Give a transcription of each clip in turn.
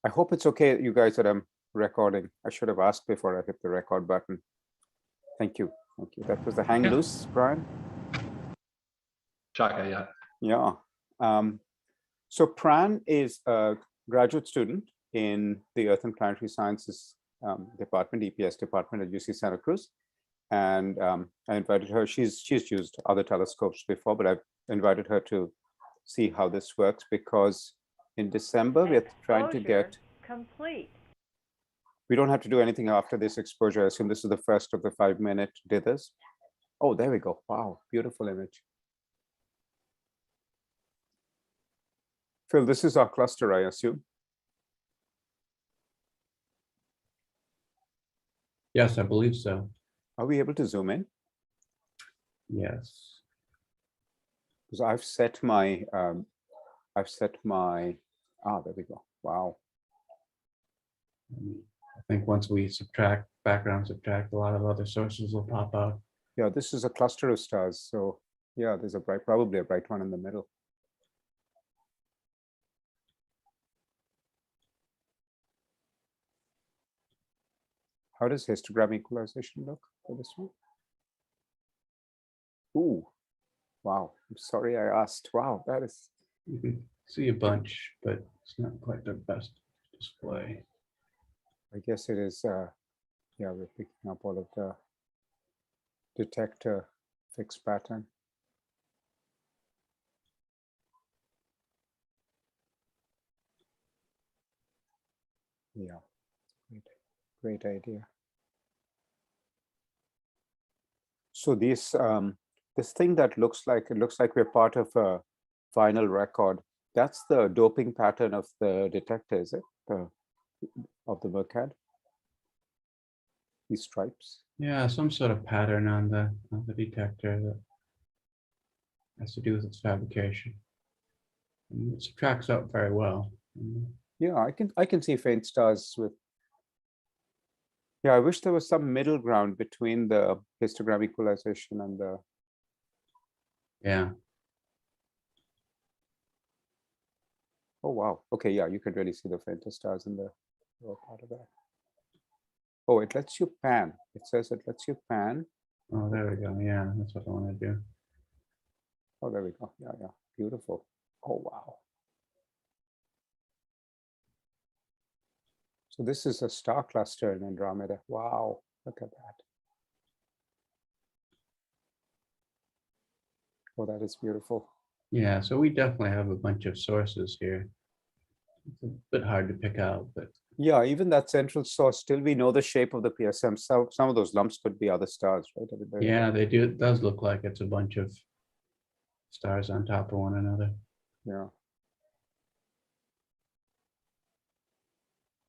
I hope it's okay, you guys, that I'm recording. I should have asked before I hit the record button. Thank you. Thank you. That was the hang loose, Brian. Chaka, yeah. Yeah. So Pran is a graduate student in the Earth and Planetary Sciences department, EPS department at UC Santa Cruz. And I invited her. She's used other telescopes before, but I've invited her to see how this works because in December we're trying to get complete. We don't have to do anything after this exposure. I assume this is the first of the 5-minute dithers. Oh, there we go. Wow, beautiful image. Phil, this is our cluster, I assume. Yes, I believe so. Are we able to zoom in? Yes. Because I've set my, there we go. Wow. I think once we background subtract, a lot of other sources will pop out. Yeah, this is a cluster of stars. So yeah, there's probably a bright one in the middle. How does histogram equalization look for this one? Ooh, wow. I'm sorry I asked. Wow, that is. You can see a bunch, but it's not quite the best display. I guess it is. Yeah, we're picking up all of the detector fixed pattern. Yeah, great idea. So this thing that looks like we're part of a final record. That's the doping pattern of the detector, is it? Of the Mercad. These stripes. Yeah, some sort of pattern on the detector that has to do with its fabrication. And it tracks out very well. Yeah, I can see faint stars with. Yeah, I wish there was some middle ground between the histogram equalization and the. Yeah. Oh wow. Okay, yeah, you can really see the fainter stars in the lower part of that. Oh, it lets you pan. It says it lets you pan. Oh, there we go. Yeah, that's what I want to do. Oh, there we go. Yeah, yeah, beautiful. Oh wow. So this is a star cluster in Andromeda. Wow, look at that. Oh, that is beautiful. Yeah, so we definitely have a bunch of sources here. It's a bit hard to pick out, but yeah, even that central source, still we know the shape of the PSM. So some of those lumps could be other stars, right? Yeah, they do. It does look like it's a bunch of stars on top of one another. Yeah.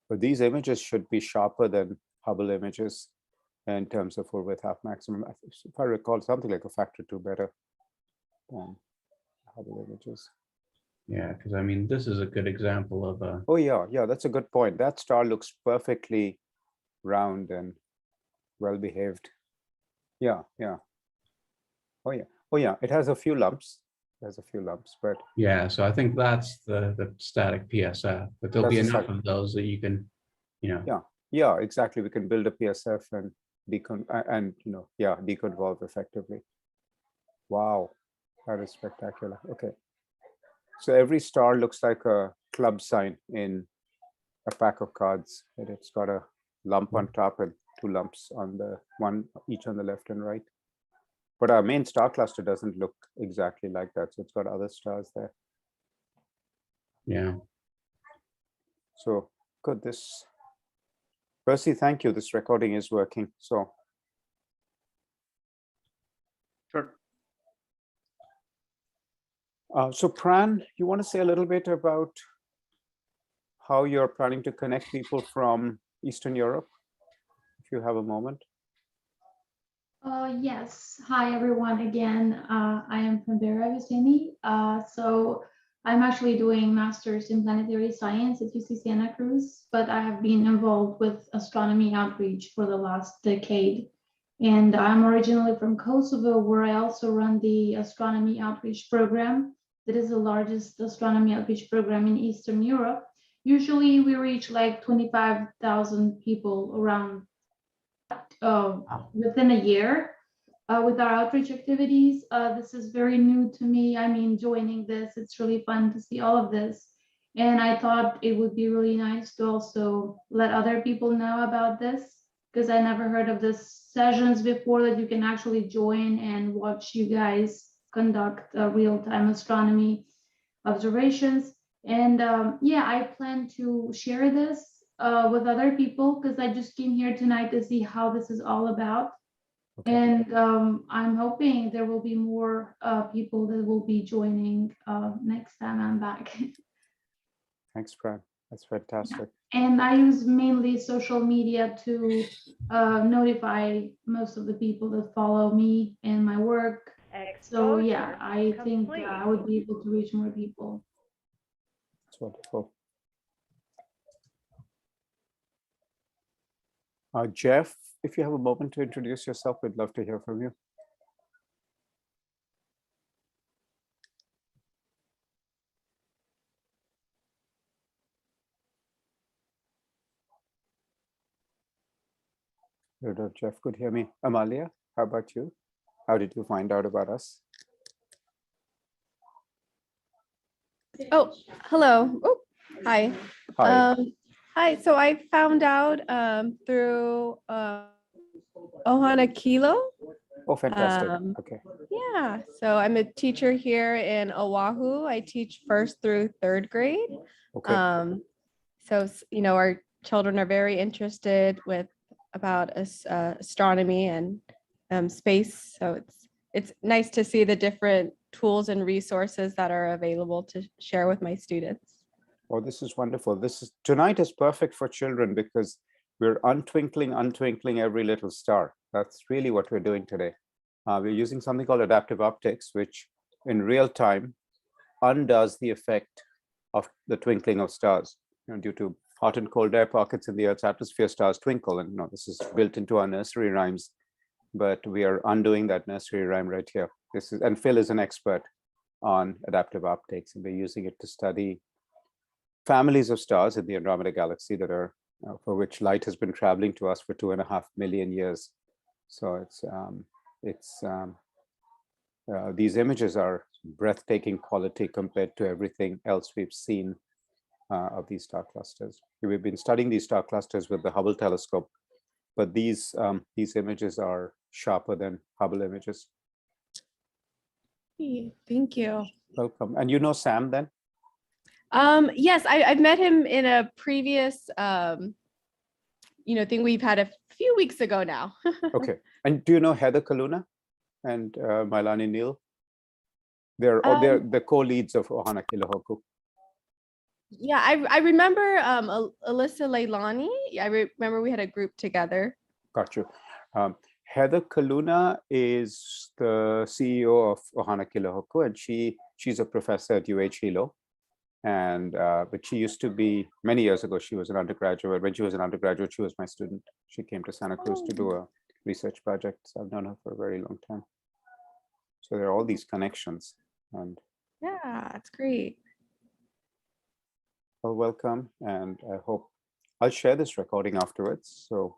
But these images should be sharper than Hubble images in terms of full width half maximum. If I recall, something like a factor 2 better than Hubble images. Yeah, because I mean, this is a good example of a. Oh yeah, yeah, that's a good point. That star looks perfectly round and well behaved. Yeah, yeah. Oh yeah, oh yeah. It has a few lumps. There's a few lumps, but Yeah, so I think that's the static PSF, but there'll be enough of those that you can, Yeah, yeah, exactly. We can build a PSF and deconvolve effectively. Wow, that is spectacular. Okay. So every star looks like a club sign in a pack of cards. And it's got a lump on top and 2 lumps on the one each on the left and right. But our main star cluster doesn't look exactly like that. So it's got other stars there. Yeah. So good. This Percy, thank you. This recording is working. So Sure. So Pran, you want to say a little bit about how you're planning to connect people from Eastern Europe, if you have a moment? Yes. Hi, everyone. Again, I am from Agostini. So I'm actually doing master's in planetary science at UC Santa Cruz, but I have been involved with astronomy outreach for the last decade. And I'm originally from Kosovo, where I also run the astronomy outreach program. That is the largest astronomy outreach program in Eastern Europe. Usually we reach like 25,000 people around within a year with our outreach activities. This is very new to me. I mean, joining this, it's really fun to see all of this. And I thought it would be really nice to also let other people know about this, because I never heard of this sessions before that you can actually join and watch you guys conduct real-time astronomy observations. And yeah, I plan to share this with other people, because I just came here tonight to see how this is all about. Okay. And I'm hoping there will be more people that will be joining next time I'm back. Thanks, Fran. That's fantastic. And I use mainly social media to notify most of the people that follow me and my work. So yeah, I think I would be able to reach more people. That's wonderful. Jeff, if you have a moment to introduce yourself, we'd love to hear from you. I don't know if Jeff could hear me. Amalia, how about you? How did you find out about us? Oh, hello. Oh, hi. Hi. Hi. So I found out through Ohana Kilo. Oh, fantastic. Um, Okay. Yeah. So I'm a teacher here in Oahu. I teach 1st through 3rd grade. Okay. So you know, our children are very interested about astronomy and space. So it's nice to see the different tools and resources that are available to share with my students. Oh, this is wonderful. Tonight is perfect for children because we're untwinkling every little star. That's really what we're doing today. We're using something called adaptive optics, which in real time undoes the effect of the twinkling of stars. Due to hot and cold air pockets in the Earth's atmosphere, stars twinkle. And this is built into our nursery rhymes, but we are undoing that nursery rhyme right here. And Phil is an expert on adaptive optics, and we're using it to study families of stars in the Andromeda galaxy that are for which light has been traveling to us for 2.5 million years. So these images are breathtaking quality compared to everything else we've seen of these star clusters. We've been studying these star clusters with the Hubble telescope, but these images are sharper than Hubble images. Thank you. Welcome. And you know Sam then? Yes, I've met him in a previous thing we've had a few weeks ago now. Okay. And do you know Heather Kaluna and Mailani Neal? They're the co-leads of Ohana Kilohoku. Yeah, I remember Alyssa Leilani. I remember we had a group together. Got you. Heather Kaluna is the CEO of Ohana Kilohoku, and she's a professor at UH Hilo. And but she used to be, many years ago, she was an undergraduate. When she was an undergraduate, she was my student. She came to Santa Cruz to do a research project. So I've known her for a very long time. So there are all these connections. And yeah, it's great. well, welcome. And I hope I'll share this recording afterwards. So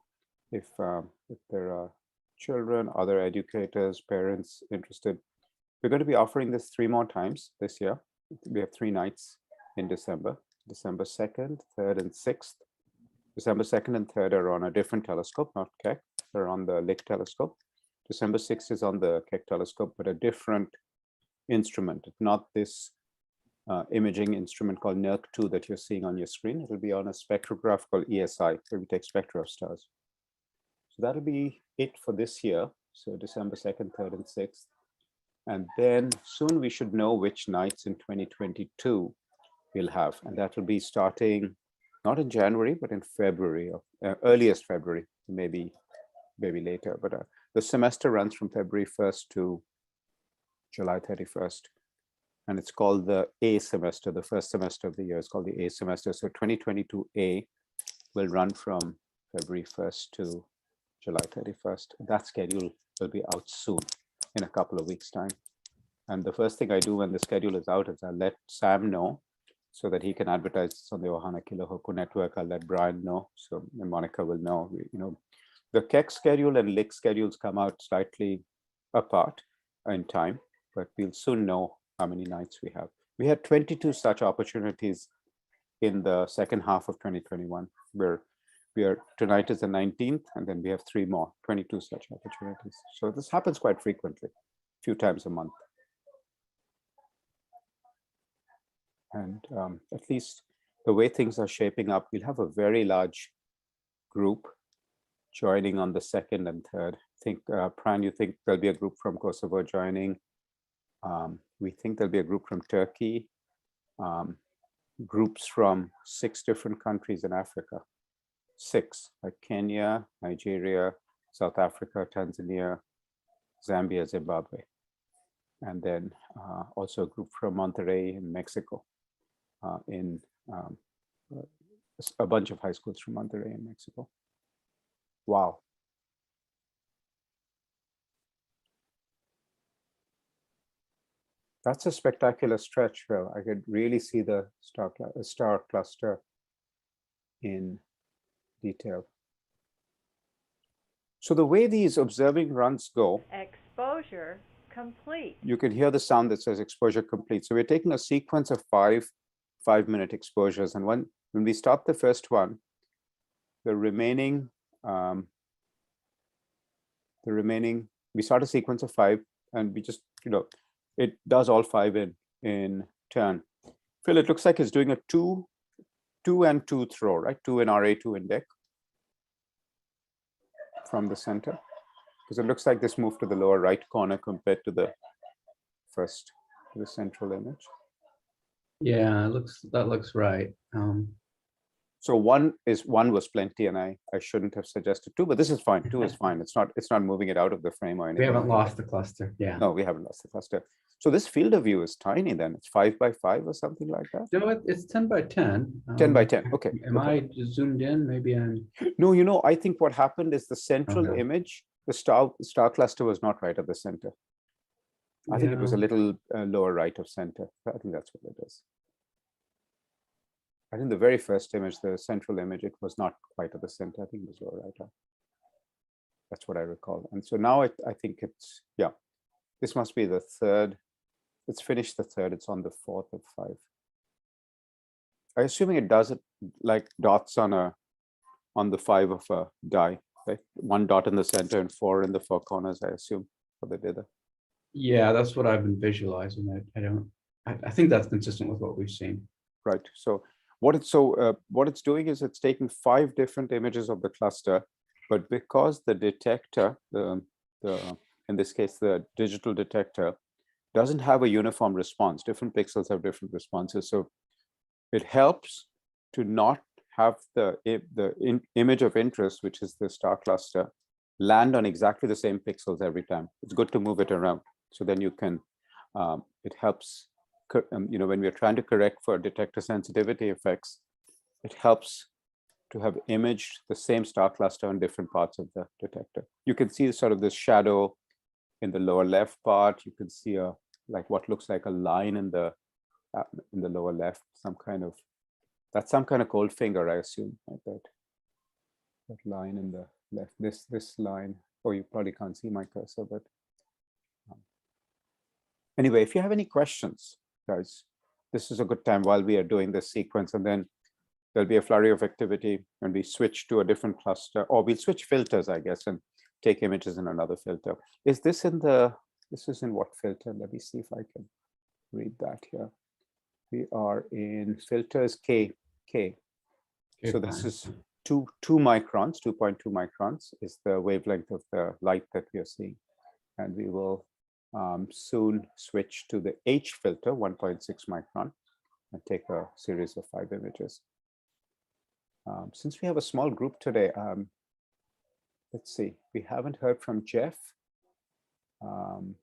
if there are children, other educators, parents interested, we're going to be offering this 3 more times this year. We have 3 nights in December 2nd, 3rd, and 6th. December 2nd and 3rd are on a different telescope, not Keck. They're on the Lick telescope. December 6th is on the Keck telescope, but a different instrument, not this imaging instrument called NERC2 that you're seeing on your screen. It'll be on a spectrograph called ESI, where we take spectra of stars. So that'll be it for this year. So December 2nd, 3rd, and 6th. And then soon we should know which nights in 2022 we'll have. And that will be starting not in January, but in February, earliest February, maybe later. But the semester runs from February 1st to July 31st. And it's called the A semester. The first semester of the year is called the A semester. So 2022A will run from February 1st to July 31st. That schedule will be out soon, in a couple of weeks' time. And the first thing I do when the schedule is out is I let Sam know so that he can advertise this on the Ohana Kilohoku network. I'll let Brian know, so Monica will know. The Keck schedule and Lick schedules come out slightly apart in time, but we'll soon know how many nights we have. We had 22 such opportunities in the second half of 2021, where tonight is the 19th, and then we have 3 more, 22 such opportunities. So this happens quite frequently, a few times a month. And at least the way things are shaping up, we'll have a very large group joining on the 2nd and 3rd. I think, Pran, you think there'll be a group from Kosovo joining? We think there'll be a group from Turkey, groups from 6 different countries in Africa. 6, like Kenya, Nigeria, South Africa, Tanzania, Zambia, Zimbabwe. And then also a group from Monterrey in Mexico, a bunch of high schools from Monterrey in Mexico. Wow. That's a spectacular stretch, Phil. I could really see the star cluster in detail. So the way these observing runs go, exposure complete. You can hear the sound that says exposure complete. So we're taking a sequence of 5-minute exposures. And when we stop the first one, the remaining, we start a sequence of 5, and we just, it does all 5 in turn. Phil, it looks like it's doing a 2 and 2 throw, right? 2 in RA, 2 in DEC from the center. Because it looks like this moved to the lower right corner compared to the central image. Yeah, that looks right. So one was plenty, and I shouldn't have suggested 2, but this is fine. 2 is fine. It's not moving it out of the frame or anything. We haven't lost the cluster. Yeah. No, we haven't lost the cluster. So this field of view is tiny then. It's 5 by 5 or something like that. No, it's 10 by 10. 10 by 10. Okay. Am I zoomed in? Maybe I'm. No, I think what happened is the central Okay. image, the star cluster was not right at the center. I think it was a little lower right of center. I think that's what it is. I think the very first image, the central image, it was not quite at the center. I think it was lower right. That's what I recall. And so now I think it's, this must be the 3rd. It's finished the 3rd. It's on the 4th of 5. I'm assuming it does it like dots on the 5 of a die, right? 1 dot in the center and 4 in the 4 corners, I assume, for the dither. Yeah, that's what I've been visualizing. I think that's consistent with what we've seen. Right. So what it's doing is it's taking 5 different images of the cluster, but because the detector, in this case the digital detector, doesn't have a uniform response. Different pixels have different responses, so it helps to not have the image of interest, which is the star cluster, land on exactly the same pixels every time. It's good to move it around, so then you can. It helps. When we're trying to correct for detector sensitivity effects, it helps to have imaged the same star cluster on different parts of the detector. You can see sort of this shadow in the lower left part. You can see what looks like a line in the lower left, some kind of cold finger, I assume, like that line in the left. This line. Oh, you probably can't see my cursor, but anyway, if you have any questions, guys, this is a good time while we are doing this sequence, and then there'll be a flurry of activity and we switch to a different cluster, or we'll switch filters, I guess, and take images in another filter. Is this in what filter? Let me see if I can read that here. We are in filters K. So this is 2 microns, 2.2 microns is the wavelength of the light that we are seeing. And we will soon switch to the H filter, 1.6 micron, and take a series of 5 images. Since we have a small group today, let's see, we haven't heard from Jeff. And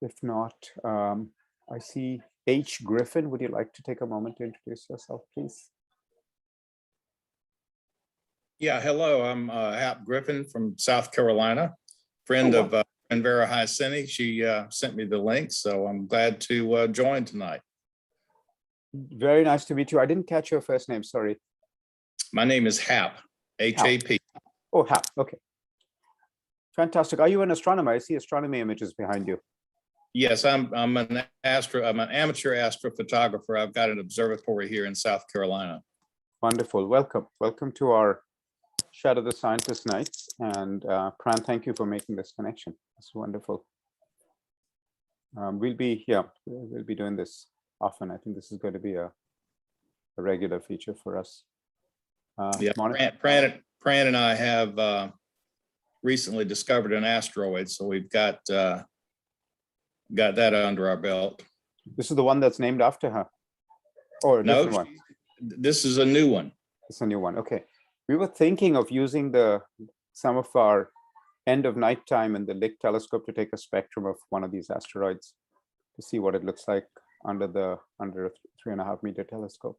if not, I see H. Griffin. Would you like to take a moment to introduce yourself, please? Yeah, hello, I'm Hap Griffin from South Carolina, friend of friend Vera Hyseni. She sent me the link, so I'm glad to join tonight. Very nice to meet you. I didn't catch your first name, sorry. My name is Hap, H-A-P. Oh, Hap, okay. Fantastic. Are you an astronomer? I see astronomy images behind you. Yes, I'm an amateur astrophotographer. I've got an observatory here in South Carolina. Wonderful. Welcome. Welcome to our Shadow the Scientist nights. And Pran, thank you for making this connection. It's wonderful. We'll be doing this often. I think this is going to be a regular feature for us. Yeah, Pran and I have recently discovered an asteroid, so we've got that under our belt. This is the one that's named after her, or a different one? This is a new one. It's a new one. Okay. We were thinking of using some of our end of night time in the Lick telescope to take a spectrum of one of these asteroids to see what it looks like under a 3.5 meter telescope.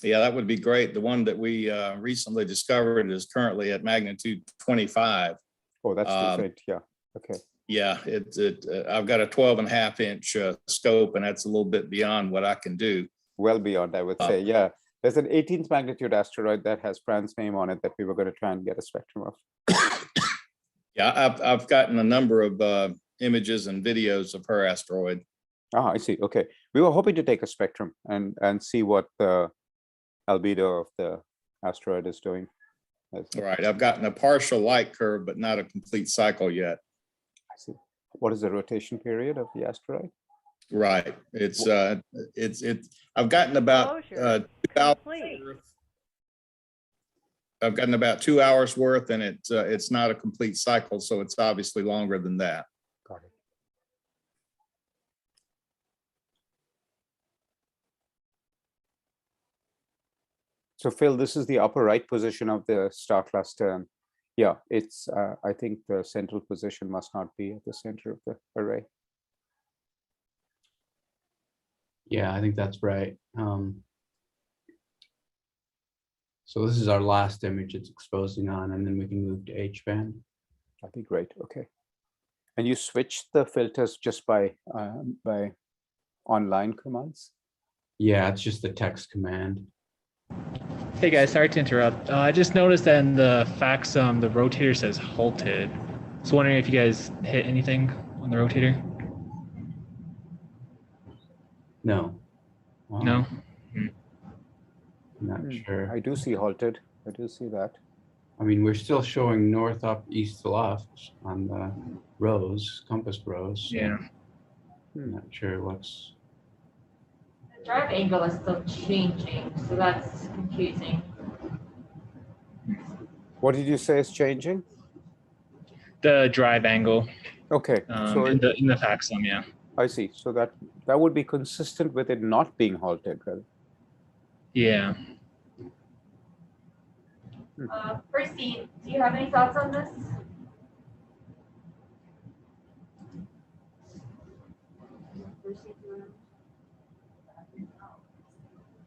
Yeah, that would be great. The one that we recently discovered is currently at magnitude 25. Oh, that's too faint. Yeah. Okay. Yeah, I've got a 12.5 inch scope, and that's a little bit beyond what I can do. Well beyond, I would say. Yeah. There's an 18th magnitude asteroid that has Pran's name on it that we were going to try and get a spectrum of. Yeah, I've gotten a number of images and videos of her asteroid. Ah, I see. Okay. We were hoping to take a spectrum and see what the albedo of the asteroid is doing. All right. I've gotten a partial light curve, but not a complete cycle yet. I see. What is the rotation period of the asteroid? Right. I've gotten about 2 hours worth. I've gotten about 2 hours worth, and it's not a complete cycle, so it's obviously longer than that. Got it. So Phil, this is the upper right position of the star cluster. And yeah, it's I think the central position must not be at the center of the array. Yeah, I think that's right. So this is our last image it's exposing on, and then we can move to H-band. That'd be great. Okay. And you switched the filters just by online commands? Yeah, it's just the text command. Hey guys, sorry to interrupt. I just noticed that in the FACSUM, the rotator says halted. So wondering if you guys hit anything on the rotator? No. Wow. No? Not sure. I do see halted. I do see that. I mean, we're still showing north, up, east to left on the rows, compass rows. So Yeah. I'm not sure what's. The drive angle is still changing, so that's confusing. What did you say is changing? The drive angle Okay. So in the FACSUM, yeah. I see. So that would be consistent with it not being halted, right? Yeah. Percy, do you have any thoughts on this?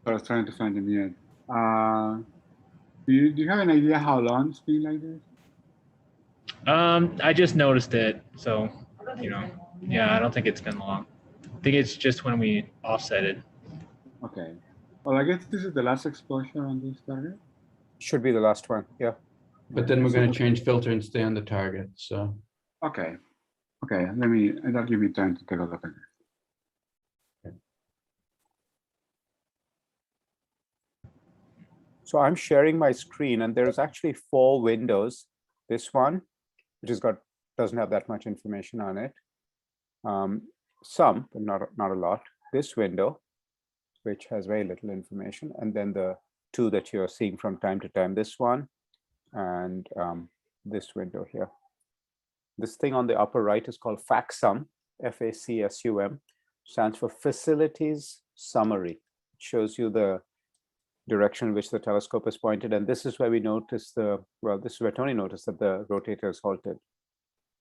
I was trying to find him yet. Do you have an idea how long it's been like this? I just noticed it, so yeah, I don't think it's been long. I think it's just when we offset it. Okay. Well, I guess this is the last exposure on this target. Should be the last one. Yeah. But then we're going to change filter and stay on the target. So. Okay. Okay. That'll give me time to take a look at it. So I'm sharing my screen, and there's actually 4 windows. This one, which doesn't have that much information on it. Some, but not a lot. This window, which has very little information, and then the 2 that you're seeing from time to time. This one, and this window here. This thing on the upper right is called FACSUM, FACSUM, stands for Facilities Summary. It shows you the direction in which the telescope is pointed, and this is where we notice this is where Tony noticed that the rotator is halted.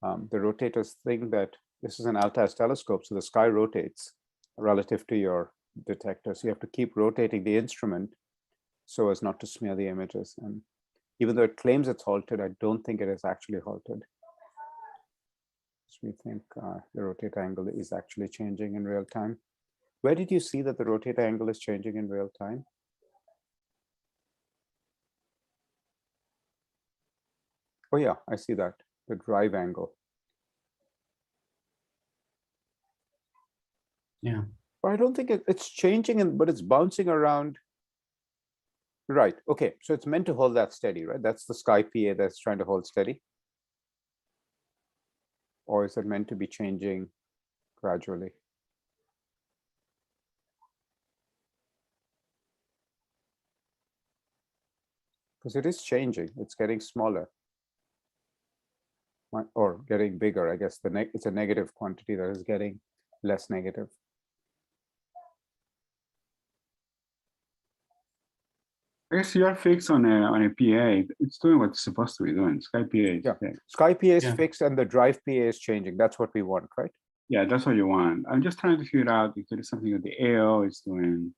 The rotators think that this is an Altair telescope, so the sky rotates relative to your detector. So you have to keep rotating the instrument so as not to smear the images. And even though it claims it's halted, I don't think it is actually halted. So we think the rotate angle is actually changing in real time. Where did you see that the rotate angle is changing in real time? Oh yeah, I see that, the drive angle. Yeah. But I don't think it's changing, but it's bouncing around. Right, okay, so it's meant to hold that steady, right? That's the sky PA that's trying to hold steady. Or is it meant to be changing gradually? Because it is changing, it's getting smaller. Or getting bigger, I guess. It's a negative quantity that is getting less negative. I guess you're fixed on a PA. It's doing what it's supposed to be doing. Sky PA. Yeah, fixed. Sky PA is fixed and the drive PA is changing. That's what we want, right? Yeah, that's what you want. I'm just trying to figure out if there is something that the AO is doing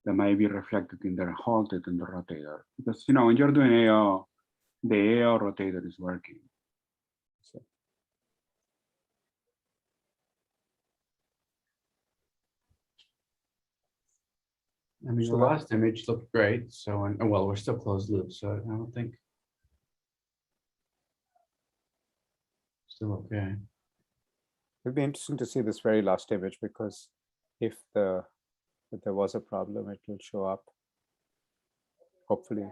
that might be reflected in the halted and the rotator. Because, you know, when you're doing AO, the AO rotator is working. So, I mean, the last image looked great. So, well, we're still closed loop, so I don't think. Still okay. it'll be interesting to see this very last image because if there was a problem, it will show up. Hopefully.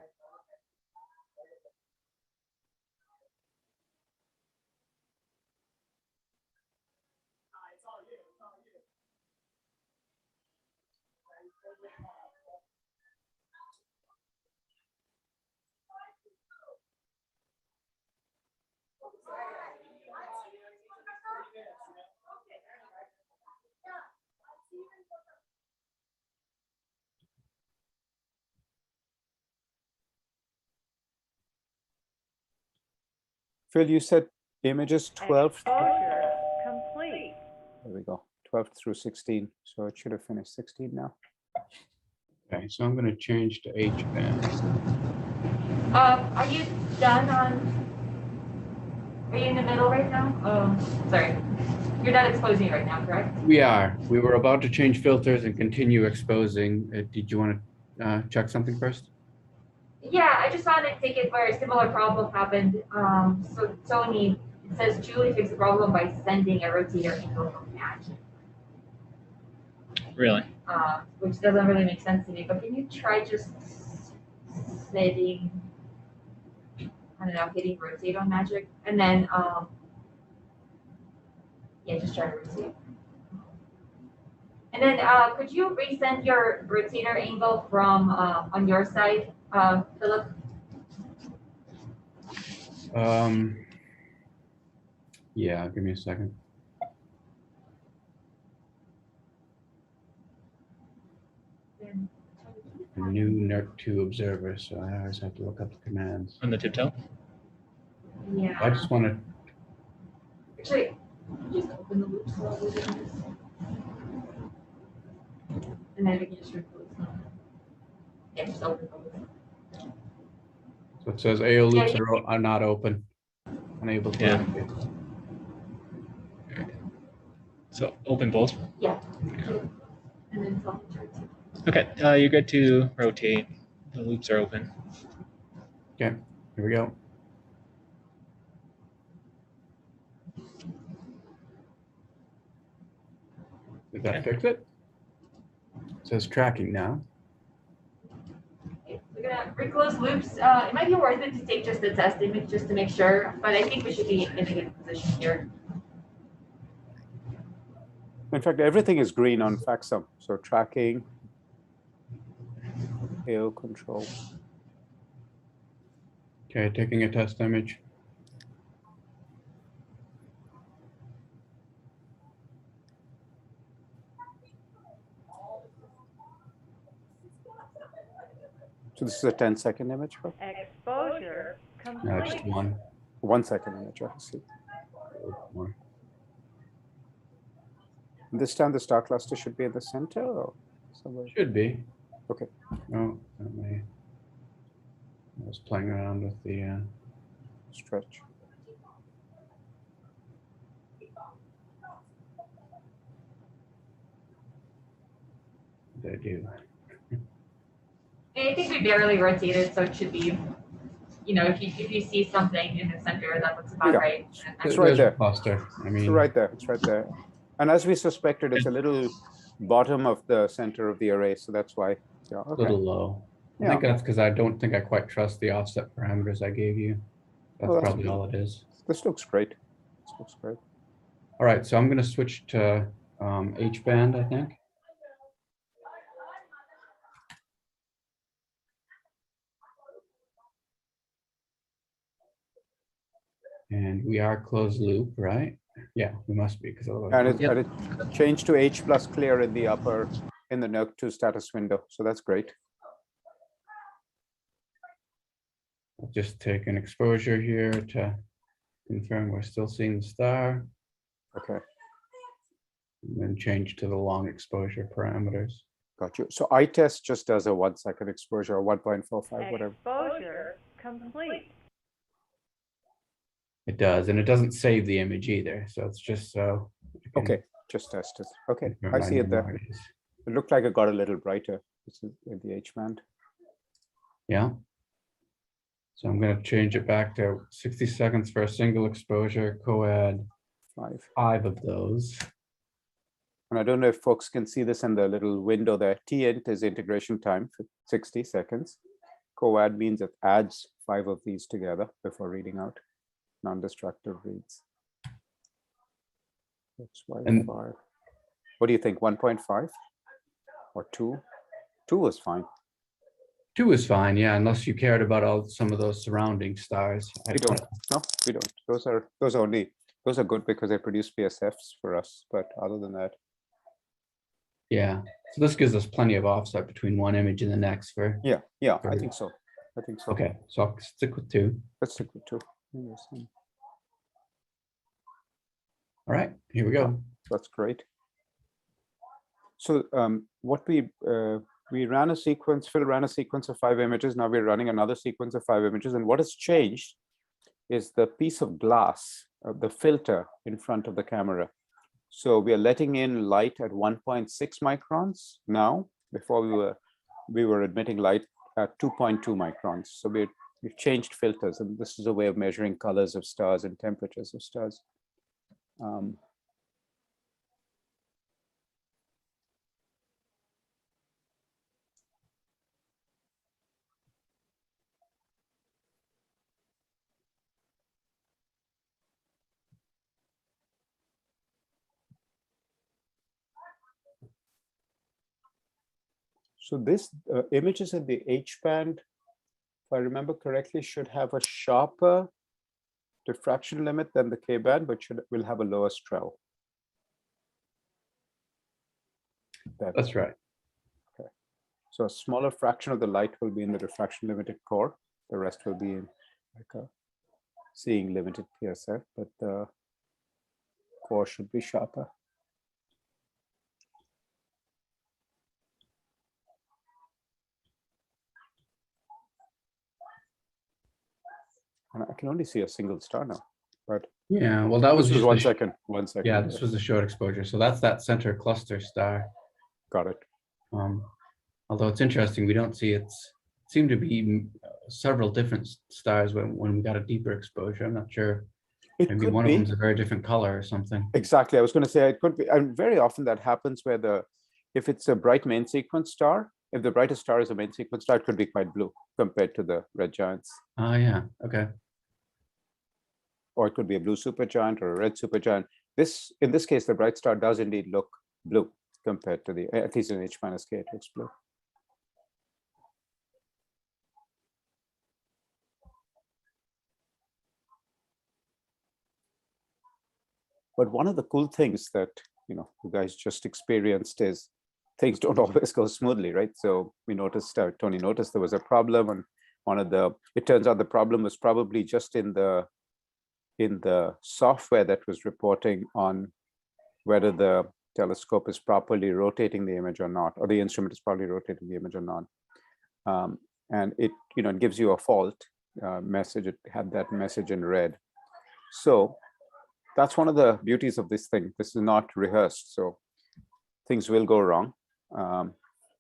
Phil, you said images 12. Exposure complete. There we go. 12 through 16. So it should have finished 16 now. Okay, so I'm going to change to H-band. Are you done on? Are you in the middle right now? Sorry. You're not exposing right now, correct? We are. We were about to change filters and continue exposing. Did you want to check something first? Yeah, I just found a ticket where a similar problem happened. So Tony, it says Julie fixed the problem by sending a rotator angle from Magic. Really? Which doesn't really make sense to me, but can you try just setting, I don't know, hitting rotate on Magic? And then, yeah, just try to rotate. And then could you resend your rotator angle from on your side, Philip? Yeah, give me a second. A new NERC2 observer, so I always have to look up the commands. On the tiptoe? Yeah. I just want to. Actually, just open the loop slowly. And then we can just reclose them. Yeah, just open the loop. So it says AO loops are not open. Unable to. Yeah. So open both? Yeah. And then tell me to rotate. Okay, you're good to rotate. The loops are open. Okay, here we go. Did that fix it? It says tracking now. Okay, we're gonna reclose loops. It might be worth it to take just the test image just to make sure, but I think we should be in a good position here. In fact, everything is green on FACSUM. So tracking, AO control. Okay, taking a test image. So this is a 10-second image. Exposure No, just complete. one. 1 second image, I see. More. And this time the star cluster should be in the center or somewhere? Should be. Okay. Oh, I was playing around with the stretch. did I do? I think we barely rotated, so it should be, you know, if you see something in the center that looks about Yeah. right. It's right there. Cluster. I It's mean, right there. It's right there. And as we suspected, it's a little bottom of the center of the array. So that's why. Yeah. a Okay. little low. I Yeah. think that's because I don't think I quite trust the offset parameters I gave you. That's Well, that's probably all it is. This looks great. This looks great. All right, so I'm going to switch to H band, I think. And we are closed loop, right? Yeah, we must be because otherwise. And it changed to H plus clear in the upper, in the NERC2 status window. So that's great. I'll just take an exposure here to confirm we're still seeing the star. Okay. And then change to the long exposure parameters. Got you. So iTest just does a 1 second exposure or 1.45, whatever. Exposure complete. It does, and it doesn't save the image either. So it's just so. Okay, just test it. Okay, I see it there. It looked like it got a little brighter. This is in the H band. Yeah. So I'm going to change it back to 60 seconds for a single exposure, co-add 5 of those. And I don't know if folks can see this in the little window there. T-int is integration time for 60 seconds. Co-add means it adds 5 of these together before reading out. Non-destructive reads. That's why 5. What do you think? 1.5 or 2? 2 was fine. 2 is fine, yeah, unless you cared about some of those surrounding stars. We don't. No, we don't. Those are good because they produce PSFs for us. But other than that, yeah. So this gives us plenty of offset between one image and the next for. Yeah, I think so. I think so. Okay, so I'll stick with 2. Let's stick with 2. Yes. All right, here we go. That's great. So what we ran a sequence, Phil ran a sequence of 5 images. Now we're running another sequence of 5 images. And what has changed is the piece of glass, the filter in front of the camera. So we are letting in light at 1.6 microns now. Before we were admitting light at 2.2 microns. So we've changed filters, and this is a way of measuring colors of stars and temperatures of stars. So this images in the H band, if I remember correctly, should have a sharper diffraction limit than the K band, but will have a lower Strel. That's right. Okay. So a smaller fraction of the light will be in the diffraction limited core. The rest will be in like a seeing limited PSF, but the core should be sharper. And I can only see a single star now, but yeah, well, that was just 1 second. 1 second. Yeah, this was a short exposure. So that's that center cluster star. Got it. Although it's interesting, we don't see it seemed to be several different stars when we got a deeper exposure. I'm not sure. Maybe one of them's a very different color or something. Exactly. I was going to say it could be, and very often that happens where if it's a bright main sequence star, if the brightest star is a main sequence star, it could be quite blue compared to the red giants. Oh, yeah. Okay. Or it could be a blue supergiant or a red supergiant. In this case, the bright star does indeed look blue compared to at least in H minus K, it looks blue. But one of the cool things that you guys just experienced is things don't always go smoothly, right? So we noticed, Tony noticed there was a problem, and it turns out the problem was probably just in the software that was reporting on whether the telescope is properly rotating the image or not, or the instrument is probably rotating the image or not. And it gives you a fault message. It had that message in red. So that's one of the beauties of this thing. This is not rehearsed, so things will go wrong.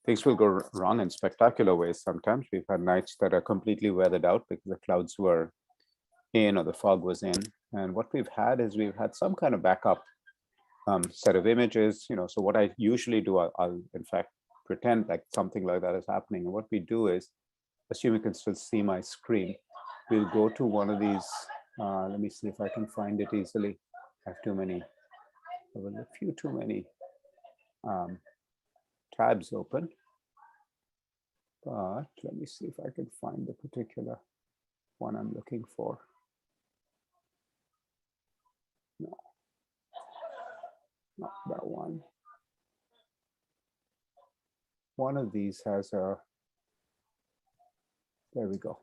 things will go wrong in spectacular ways sometimes. We've had nights that are completely weathered out because the clouds were in or the fog was in. And what we've had is we've had some kind of backup set of images, so what I usually do, I'll in fact pretend like something like that is happening. And what we do is, assume you can still see my screen, we'll go to one of these, let me see if I can find it easily. I have too many, a few too many tabs open. But let me see if I can find the particular one I'm looking for. No, not that one. One of these has a, there we go.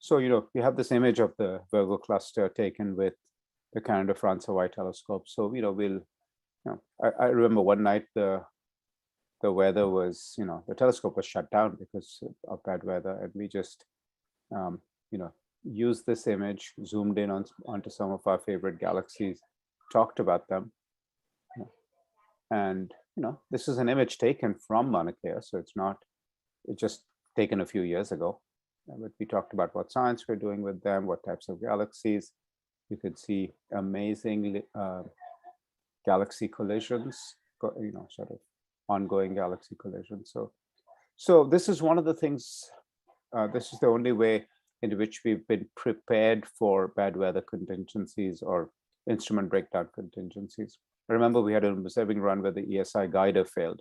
So, you have this image of the Virgo cluster taken with the Canada-France-Hawaii telescope. So, I remember one night the weather was, the telescope was shut down because of bad weather. And we just, used this image, zoomed in onto some of our favorite galaxies, talked about them. And, this is an image taken from Mauna Kea. So it's just taken a few years ago. But we talked about what science we're doing with them, what types of galaxies. You could see amazing galaxy collisions, sort of ongoing galaxy collisions. So this is one of the things, this is the only way in which we've been prepared for bad weather contingencies or instrument breakdown contingencies. I remember we had an observing run where the ESI guider failed.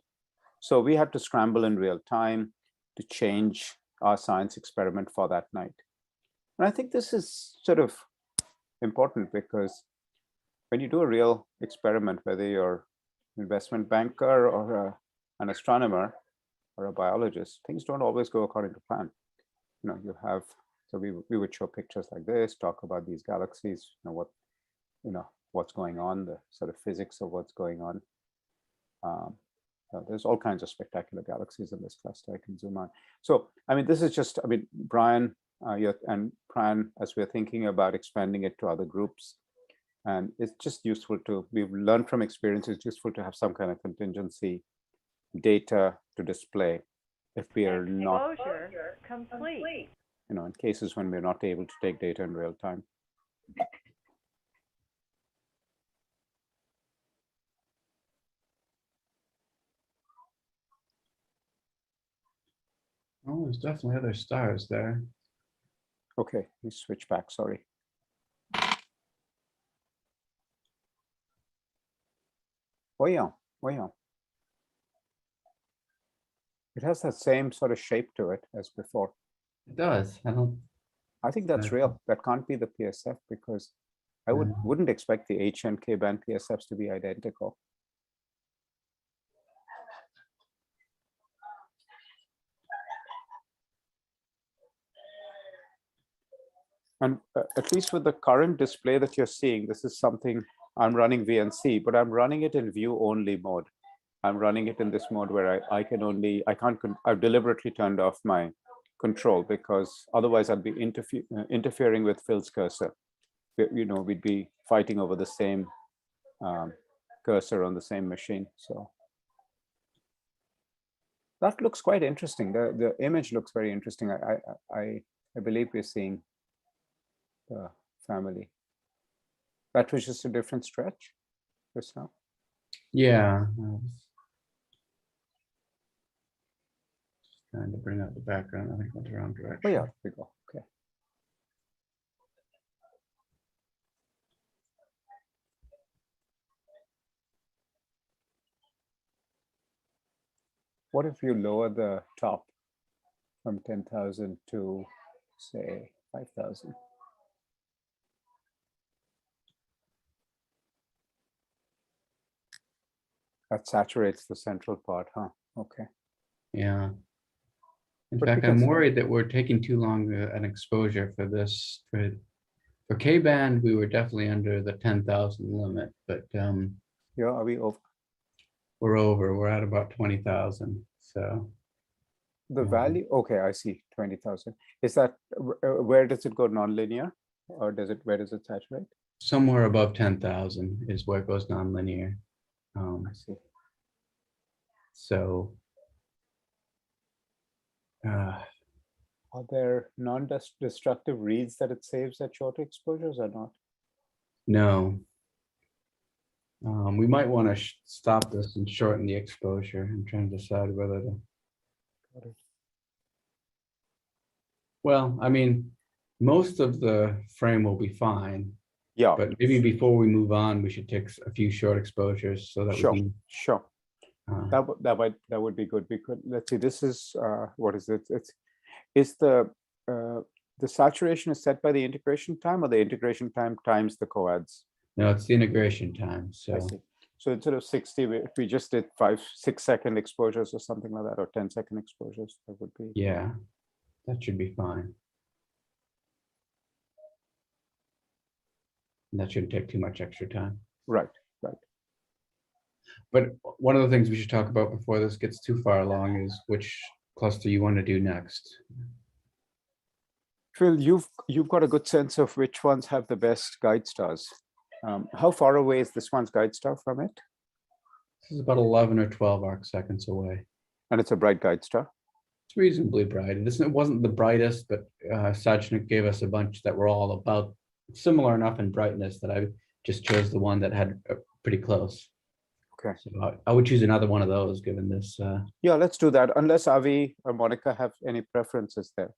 So we had to scramble in real time to change our science experiment for that night. And I think this is sort of important because when you do a real experiment, whether you're an investment banker or an astronomer or a biologist, things don't always go according to plan. You have, so we would show pictures like this, talk about these galaxies, what's going on, the sort of physics of what's going on. There's all kinds of spectacular galaxies in this cluster. I can zoom on. So, this is just, Brian and Pran, as we're thinking about expanding it to other groups, and it's just useful we've learned from experience, it's useful to have some kind of contingency data to display if we are not, Exposure complete. in cases when we're not able to take data in real time. Oh, there's definitely other stars there. Okay, we switch back, sorry. Oh yeah. It has that same sort of shape to it as before. It does. I think that's real. That can't be the PSF because I wouldn't expect the H and K band PSFs to be identical. And at least with the current display that you're seeing, this is something I'm running VNC, but I'm running it in view only mode. I'm running it in this mode where I've deliberately turned off my control because otherwise I'd be interfering with Phil's cursor. We'd be fighting over the same cursor on the same machine. So that looks quite interesting. The image looks very interesting. I believe we're seeing the family. That was just a different stretch just now. Yeah. Trying to bring out the background. I think that's the wrong direction. Oh yeah, we go. Okay. What if you lower the top from 10,000 to say 5,000? That saturates the central part, huh? Okay. Yeah. In But fact, I'm because- worried that we're taking too long an exposure for this. For K-band, we were definitely under the 10,000 limit, but Yeah, are we over? we're over. We're at about 20,000. So The value, okay, I see, 20,000. Is that, where does it go nonlinear? Or where does it saturate? somewhere above 10,000 is where it goes nonlinear. I see. So Are there non-destructive reads that it saves at shorter exposures or not? No. We might want to stop this and shorten the exposure. I'm trying to decide whether to. Got it. Well, I mean, most of the frame will be fine, Yeah, but maybe before we move on, we should take a few short exposures so that sure, we can. sure. That would be good. Because let's see, this is what is it? Is the saturation is set by the integration time, or the integration time times the coads? No, it's the integration time. I So see. So instead of 60, if we just did 5-6 second exposures or something like that, or 10-second exposures, that would be. yeah, that should be fine. And that shouldn't take too much extra time. Right, right. But one of the things we should talk about before this gets too far along is which cluster you want to do next. Phil, you've got a good sense of which ones have the best guide stars. How far away is this one's guide star from it? This is about 11 or 12 arc seconds away. And it's a bright guide star? It's reasonably bright. It wasn't the brightest, but Sajnik gave us a bunch that were all about similar enough in brightness that I just chose the one that had pretty close. Okay. So I would choose another one of those given this. Yeah, let's do that. Unless Avi or Monica have any preferences there.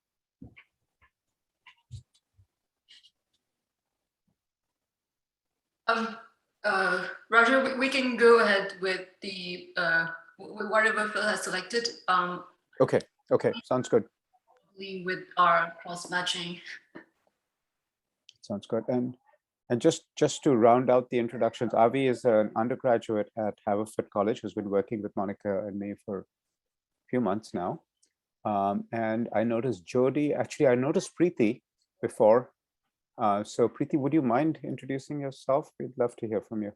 Roger, we can go ahead with the whatever Phil has selected. Okay, sounds good. With our cross matching. Sounds good. And just to round out the introductions, Avi is an undergraduate at Haverford College who's been working with Monica and me for a few months now. And I noticed Jody, actually I noticed Preeti before. So Preeti, would you mind introducing yourself? We'd love to hear from you.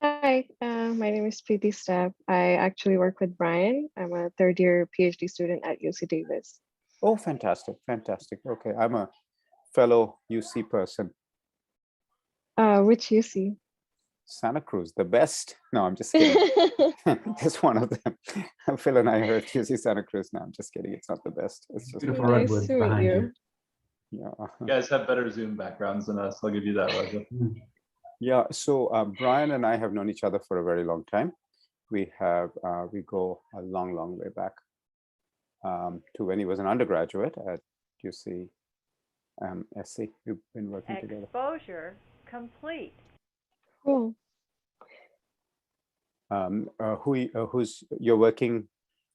Hi, my name is Preeti Stepp. I actually work with Brian. I'm a third year PhD student at UC Davis. Oh, fantastic, fantastic. Okay, I'm a fellow UC person. Which UC? Santa Cruz, the best. No, I'm just kidding. It's one of them. Phil and I are at UC Santa Cruz. No, I'm just kidding. It's not the best. It's just beautiful nice redwoods to meet behind you. you. Yeah. You guys have better Zoom backgrounds than us. I'll give you that, Roger. Yeah. So Brian and I have known each other for a very long time. We go a long, long way back to when he was an undergraduate at UC SC. We've been working together. Exposure complete. Cool. Who's you're working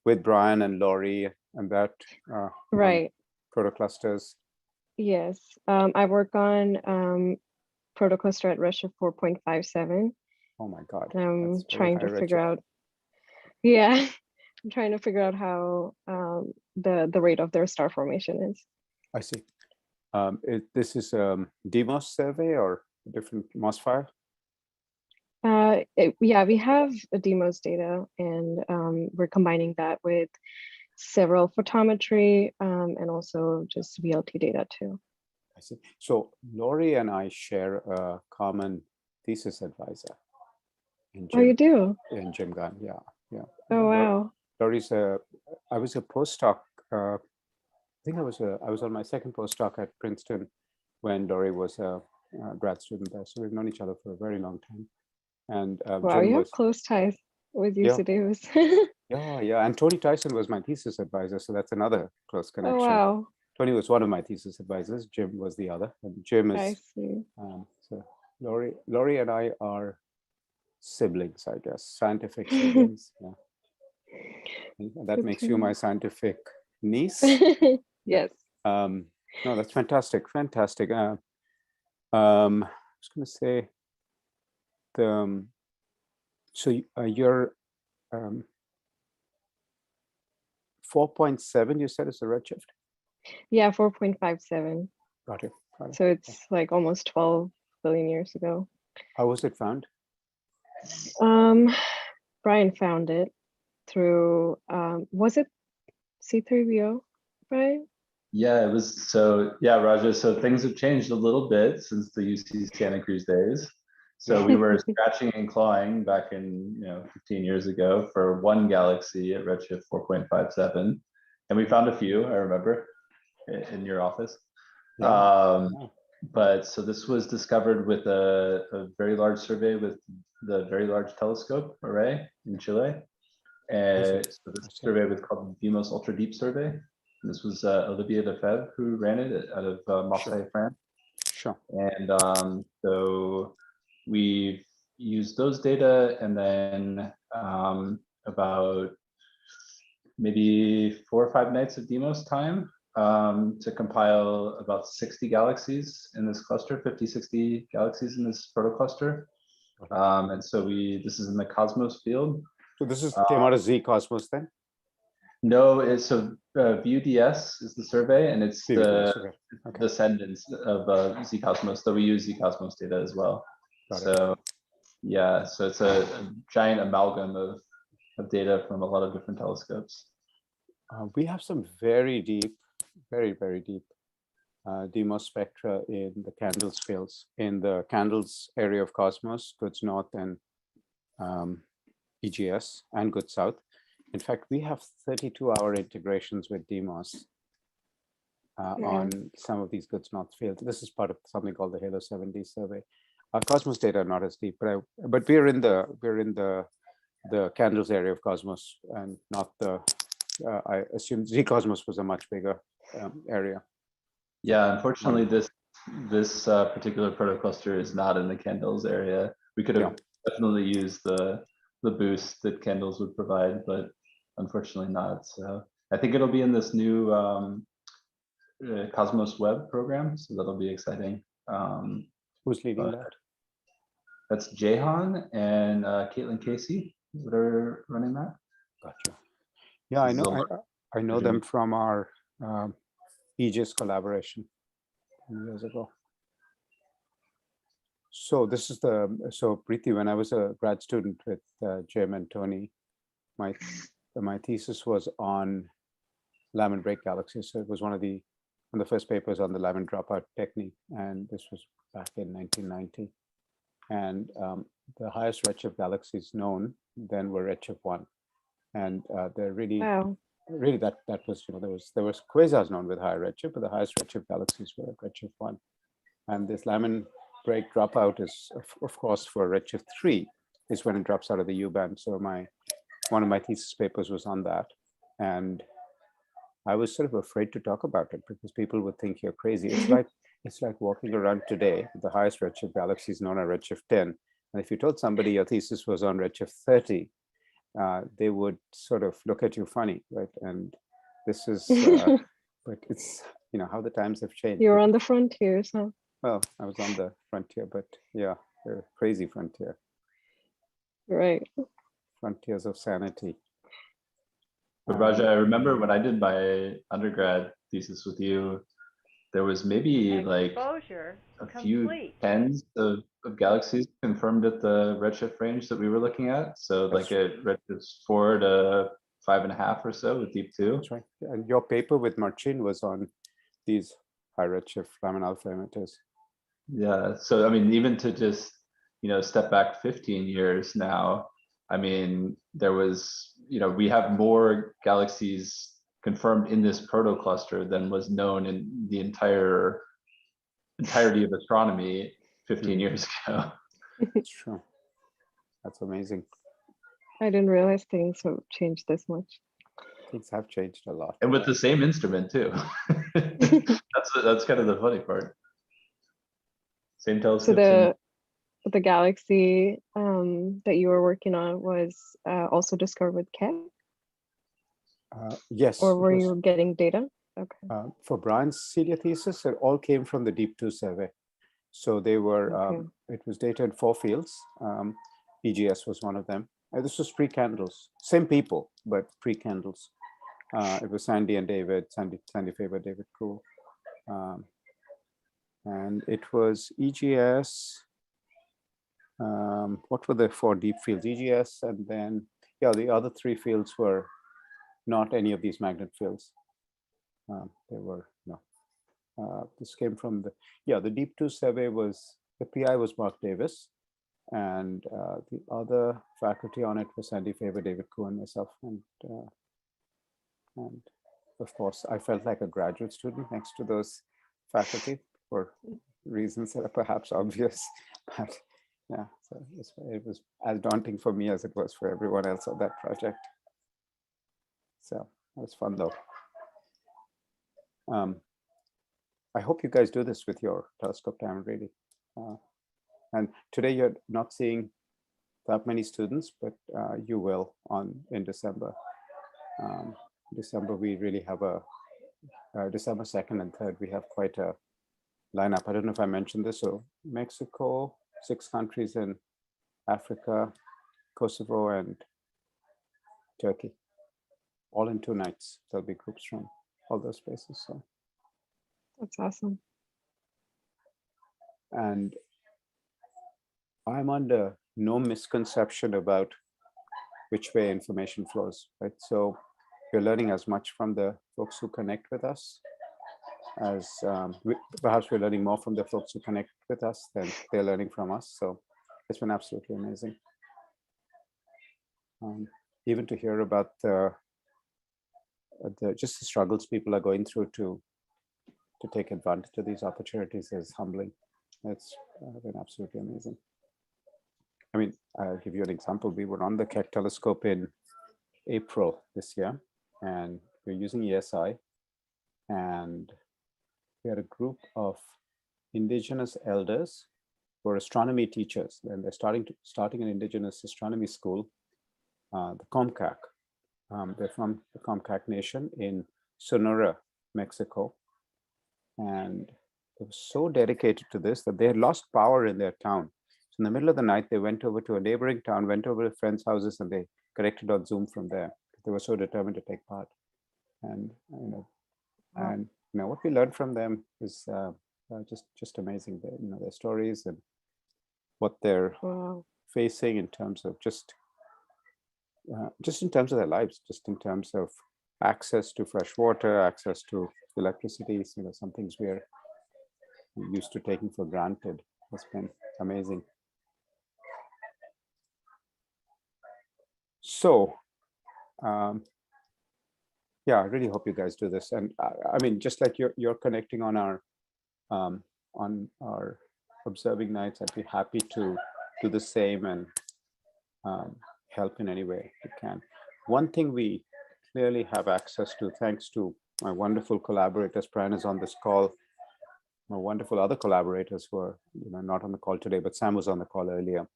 with Brian and Laurie and that Right. protoclusters? Yes. I work on protocluster at Redshift 4.57. Oh my God. I'm trying to figure out. Yeah, I'm trying to figure out how the rate of their star formation is. I see. This is DMOS survey or a different MOS file? Yeah, we have a DMOS data, and we're combining that with several photometry and also just VLT data too. I see. So Laurie and I share a common thesis advisor. Oh, you do? In Jim Gunn, yeah. Oh wow. Laurie's I was a postdoc. I think I was on my second postdoc at Princeton when Laurie was a grad student there. So we've known each other for a very long time. And wow, Jim you have close ties with UC Davis. Yeah. And Tony Tyson was my thesis advisor, so that's another close connection. Oh wow. Tony was one of my thesis advisors. Jim was the other, and Jim is. I see. So Laurie and I are siblings, I guess, scientific siblings. Yeah. And that makes you my scientific niece. Yes. No, that's fantastic. I was going to say so you're 4.7. You said is the redshift. Yeah, 4.57. Got it. So it's like almost 12 billion years ago. How was it found? Brian found it through, was it C3VO, Brian? Yeah, it was. So yeah, Roger. So things have changed a little bit since the UC Santa Cruz days. So we were scratching and clawing back in 15 years ago for one galaxy at redshift 4.57, and we found a few. I remember in your office. But so this was discovered with a very large survey with the Very Large Telescope Array in Chile. So this survey was called the Demos Ultra Deep Survey. And this was Olivier Lefebvre who ran it out of Marseille, France. Sure. And so we've used those data, and then about maybe 4 or 5 nights of Demos time to compile about 60 galaxies in this cluster, 50, 60 galaxies in this protocluster. And so this is in the Cosmos field. So this is came out of Z Cosmos then? No, it's so VUDS is the survey, and it's the descendants of Z Cosmos, though we use Z Cosmos data as well. So yeah, so it's a giant amalgam of data from a lot of different telescopes. We have some very deep, very, very deep Demos spectra in the Candles fields, in the Candles area of Cosmos, Goods North and EGS, and Goods South. In fact, we have 32-hour integrations with Demos on some of these Goods North fields. This is part of something called the Halo 7D survey. Our Cosmos data are not as deep, but we're in the Candles area of Cosmos, and not the. I assume Z Cosmos was a much bigger area. Yeah, unfortunately, this particular protocluster is not in the Candles area. We could have definitely used the boost that Candles would provide, but unfortunately not. So I think it'll be in this new Cosmos Web program, so that'll be exciting. Who's leading that? That's Jehan and Caitlin Casey that are running that. Gotcha. Yeah, I know them from our Aegis collaboration years ago. So this is so Preeti, when I was a grad student with Jim and Tony, my thesis was on Lyman break galaxies. So it was one of the first papers on the Lyman dropout technique, and this was back in 1990. And the highest redshift galaxies known then were redshift 1, and they're really that was there was quasars known with higher redshift, but the highest redshift galaxies were at redshift 1. And this Lyman break dropout is of course for redshift 3 is when it drops out of the U band. So one of my thesis papers was on that, and I was sort of afraid to talk about it because people would think you're crazy. It's like walking around today with the highest redshift galaxies known as redshift 10, and if you told somebody your thesis was on redshift 30, they would sort of look at you funny, right? And this is but it's how the times have changed. You're on the frontier, so. Well, I was on the frontier, but yeah, the crazy frontier. Right. Frontiers of sanity. But Raja, I remember when I did my undergrad thesis with you, there was maybe like a few tens of galaxies confirmed at the redshift range that we were looking at. So like at redshift 4 to 5.5 or so with deep 2. That's right. And your paper with Marcin was on these high redshift Lyman alpha emitters. Yeah. So I mean, even to just step back 15 years now, I mean, there was we have more galaxies confirmed in this protocluster than was known in the entirety of astronomy 15 years ago. That's true. That's amazing. I didn't realize things have changed this much. Things have changed a lot. And with the same instrument too. That's kind of the funny part. Same telescope. So the galaxy that you were working on was also discovered with Keck? Yes. Or were you getting data? Okay. For Brian's Celia thesis, it all came from the Deep 2 survey. So they were, it was data in 4 fields. EGS was one of them. This was pre-Candles. Same people, but pre-Candles. It was Sandy and David, Sandy Faber, David Krul. And it was EGS. What were the 4 deep fields? EGS, and then, the other 3 fields were not any of these magnet fields. They were, no. This came from the Deep 2 survey was, the PI was Mark Davis, And the other faculty on it was Sandy Faber, David Koo, and myself. And of course, I felt like a graduate student next to those faculty for reasons that are perhaps obvious. But yeah, so it was as daunting for me as it was for everyone else on that project. So it was fun though. I hope you guys do this with your telescope time, really. And today you're not seeing that many students, but you will in December. December, we really have December 2nd and 3rd, we have quite a lineup. I don't know if I mentioned this. So Mexico, 6 countries in Africa, Kosovo, and Turkey, all in 2 nights. There'll be groups from all those places. So That's awesome. And I'm under no misconception about which way information flows, right? So we're learning as much from the folks who connect with us as perhaps we're learning more from the folks who connect with us than they're learning from us. So it's been absolutely amazing. Even to hear about just the struggles people are going through to take advantage of these opportunities is humbling. It's been absolutely amazing. I mean, I'll give you an example. We were on the Keck telescope in April this year, and we're using ESI, and we had a group of indigenous elders who are astronomy teachers, and they're starting an indigenous astronomy school, the Comcac. They're from the Comcac Nation in Sonora, Mexico. And they were so dedicated to this that they had lost power in their town. So in the middle of the night, they went over to a neighboring town, went over to friends' houses, and they connected on Zoom from there. They were so determined to take part. And what we learned from them is just amazing. Their stories and what they're facing in terms of just in terms of their lives, just in terms of access to fresh water, access to electricity, some things we're used to taking for granted. It's been amazing. So, yeah, I really hope you guys do this. And I mean, just like you're connecting on our observing nights, I'd be happy to do the same and help in any way we can. One thing we clearly have access to, thanks to my wonderful collaborators. Brian is on this call. My wonderful other collaborators who are not on the call today, but Sam was on the call earlier.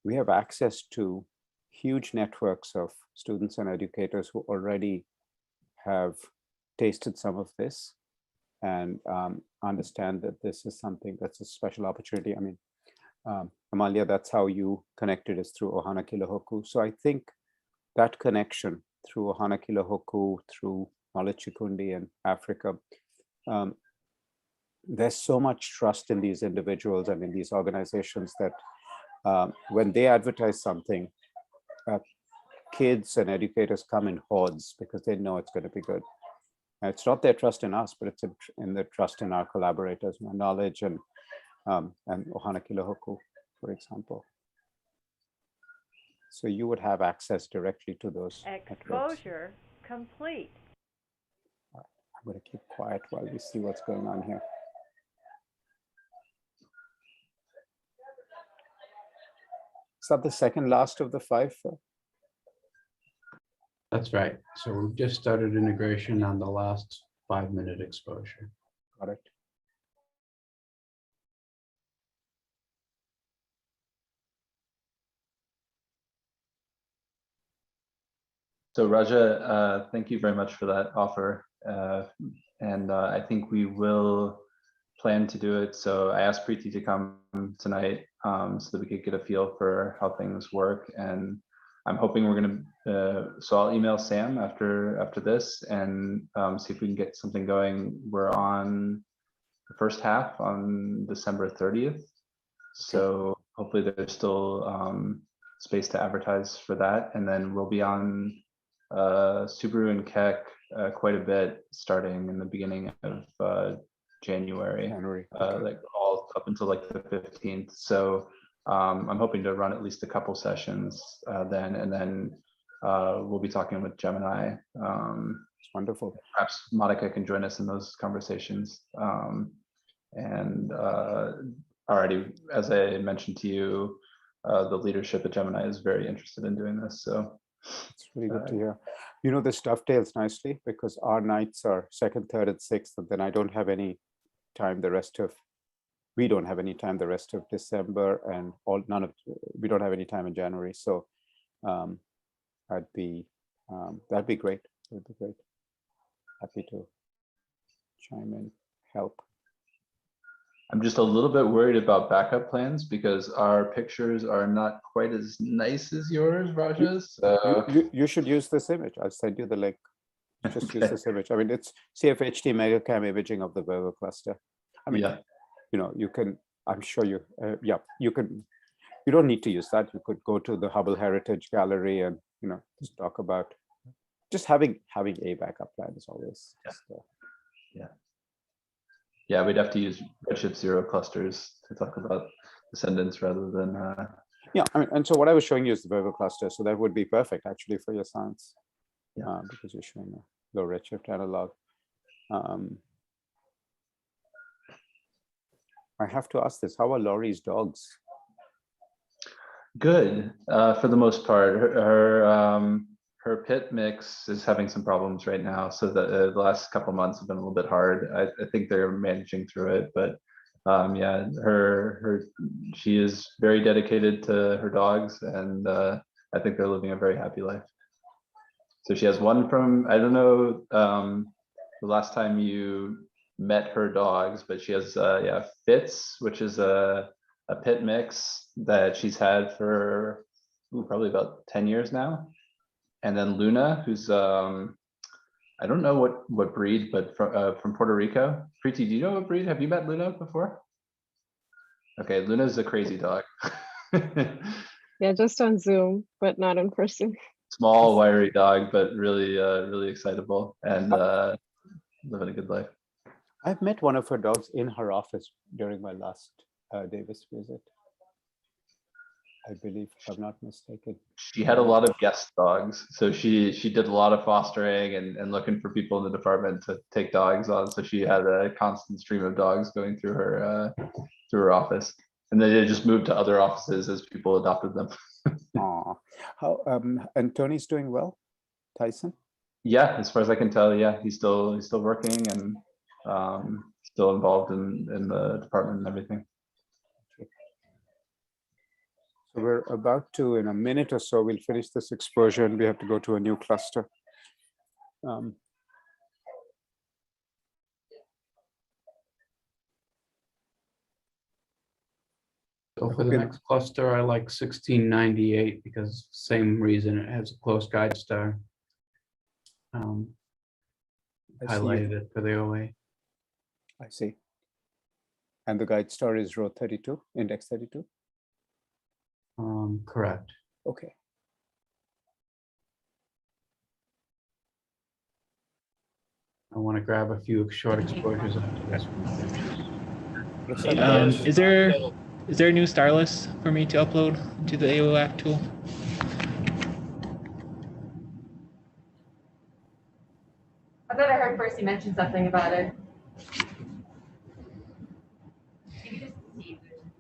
We have access to huge networks of students and educators who already have tasted some of this and understand that this is something that's a special opportunity. I mean, Amalia, that's how you connected is through Ohana Kilohoku. So I think that connection through Ohana Kilohoku, through Knowledge Chikundi and Africa, there's so much trust in these individuals and in these organizations that when they advertise something, kids and educators come in hordes because they know it's going to be good. And it's not their trust in us, but it's in their trust in our collaborators, Knowledge and Ohana Kilohoku, for example. So you would have access directly to those exposure complete. I'm going to keep quiet while we see what's going on here. Is that the second last of the 5? That's right. So we've just started integration on the last 5-minute exposure. Got it. So Raja, thank you very much for that offer. And I think we will plan to do it. So I asked Preeti to come tonight so that we could get a feel for how things work. And I'm hoping we're going to, so I'll email Sam after this and see if we can get something going. We're on the first half on December 30th. So hopefully there's still space to advertise for that. And then we'll be on Subaru and Keck quite a bit starting in the beginning of January. Like all up until like the 15th. So I'm hoping to run at least a couple sessions then, and then we'll be talking with Gemini. It's wonderful. Perhaps Monica can join us in those conversations. And already, as I mentioned to you, the leadership at Gemini is very interested in doing this. So it's really good to hear. You know, this dovetails nicely because our nights are 2nd, 3rd, and 6th, and then I don't have any time we don't have any time the rest of December, and we don't have any time in January. So that'd be great. That'd be great. Happy to chime in, help. I'm just a little bit worried about backup plans because our pictures are not quite as nice as yours, Rajas. You should use this image. I'll send you the link. Just Okay. use this image. I mean, it's CFHT megacam imaging of the Virgo cluster. I mean, Yeah. you know, you can, I'm sure you, you can, you don't need to use that. You could go to the Hubble Heritage Gallery and, you know, just talk about, just having a backup plan is always just, Yeah, we'd have to use Redshift 0 clusters to talk about descendants rather than. Yeah, I mean, and so what I was showing you is the Virgo cluster. So that would be perfect actually for your science, because you're showing a low redshift analog. I have to ask this: how are Laurie's dogs? Good, for the most part. Her pit mix is having some problems right now, so the last couple months have been a little bit hard. I think they're managing through it, but yeah, she is very dedicated to her dogs, and I think they're living a very happy life. So she has one from, I don't know the last time you met her dogs, but she has Fitz, which is a pit mix that she's had for probably about 10 years now. And then Luna, who's I don't know what breed, but from Puerto Rico. Preeti, do you know what breed? Have you met Luna before? Okay, Luna's a crazy dog. Yeah, just on Zoom, but not in person. Small, wiry dog, but really, really excitable and living a good life. I've met one of her dogs in her office during my last Davis visit, I believe, if I'm not mistaken. She had a lot of guest dogs, so she did a lot of fostering and looking for people in the department to take dogs on. So she had a constant stream of dogs going through her office, and then they just moved to other offices as people adopted them. Aw, how and Tony's doing well, Tyson? Yeah, as far as I can tell, yeah, he's still working and still involved in the department and everything. So we're about to, in a minute or so, we'll finish this exposure and we have to go to a new cluster. So for the next cluster, I like 1698 because same reason, it has a close guide star. Highlighted it for the OA. I see. And the guide star is row 32, index 32? Correct. Okay. I want to grab a few short exposures after this one. Is there a new star list for me to upload to the AOAC tool? I thought I heard Percy mention something about it.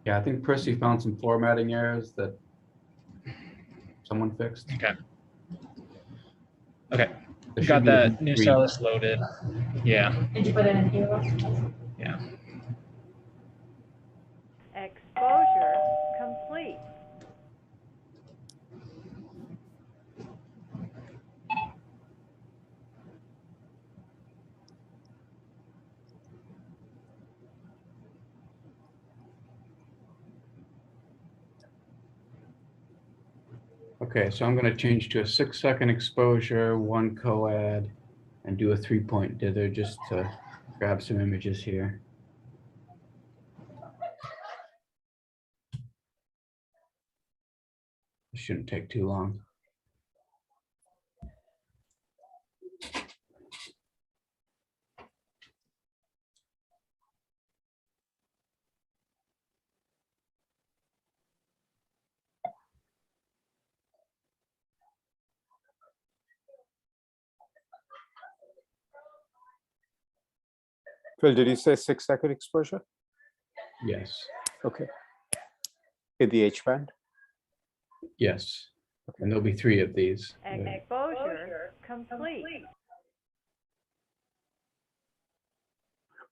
Yeah, I think Percy found some formatting errors that someone fixed. Okay. Okay. There Got should be that new three. star list loaded. Yeah. Did you put it in here? Yeah. Exposure complete. Okay, so I'm going to change to a 6-second exposure, 1 coad, and do a 3-point dither just to grab some images here. It shouldn't take too long. Phil, did you say 6-second exposure? Yes. Okay. In the H band? Yes. And there'll be 3 of these. Exposure complete.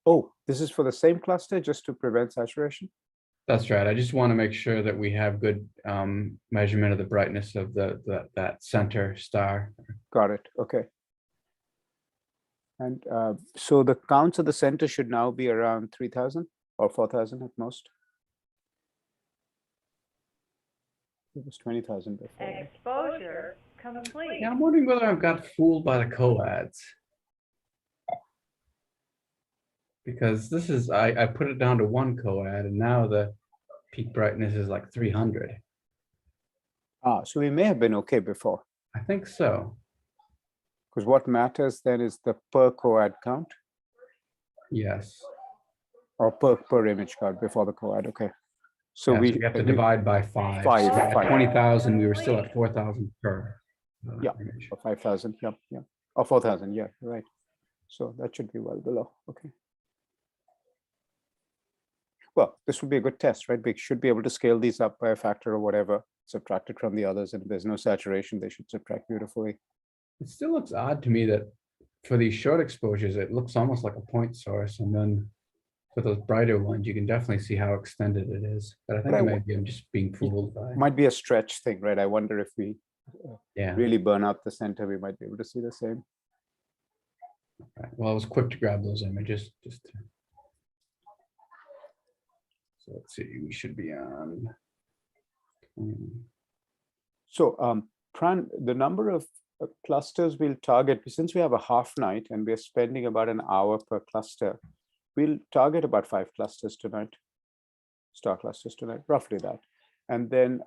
Oh, this is for the same cluster just to prevent saturation? That's right. I just want to make sure that we have good measurement of the brightness of that center star. Got it. Okay. And so the counts of the center should now be around 3,000 or 4,000 at most. It was 20,000 before. Exposure complete. Yeah, I'm wondering whether I've got fooled by the coads. Because this is, I put it down to 1 coad and now the peak brightness is like 300. Ah, so we may have been okay before. I think so. Because what matters then is the per coad count. Yes. Or per image count before the coad. Okay. So Yeah, we so we have to divide by 5. Five, So at five. 20,000, we were still at 4,000 per Yeah, image. or 5,000. Yeah, yeah. Or 4,000. Yeah, right. So that should be well below. Okay. Well, this would be a good test, right? We should be able to scale these up by a factor or whatever, subtract it from the others, and if there's no saturation, they should subtract beautifully. It still looks odd to me that for these short exposures, it looks almost like a point source. And then for those brighter ones, you can definitely see how extended it is. But I think maybe I'm just being fooled by. Might be a stretch thing, right? I wonder if we Yeah. really burn out the center, we might be able to see the same. Right. Well, I was quick to grab those images. So let's see, we should be on. So Pran, the number of clusters we'll target, since we have a half night and we're spending about an hour per cluster, we'll target about 5 clusters tonight, star clusters tonight, roughly that. And then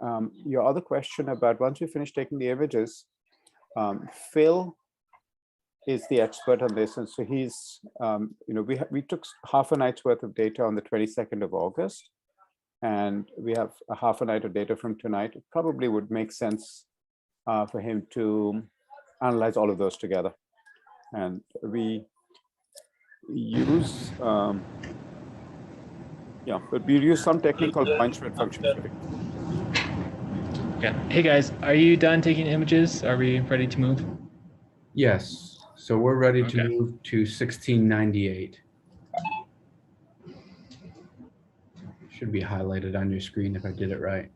your other question about once we finish taking the images, Phil is the expert on this. And so he's, we took half a night's worth of data on the 22nd of August. And we have a half a night of data from tonight. It probably would make sense for him to analyze all of those together. And we use, but we use some technique called point spread function fitting. Okay. Hey guys, are you done taking images? Are we ready to move? Yes. So we're ready to move to 1698. Should be highlighted on your screen if I did it right.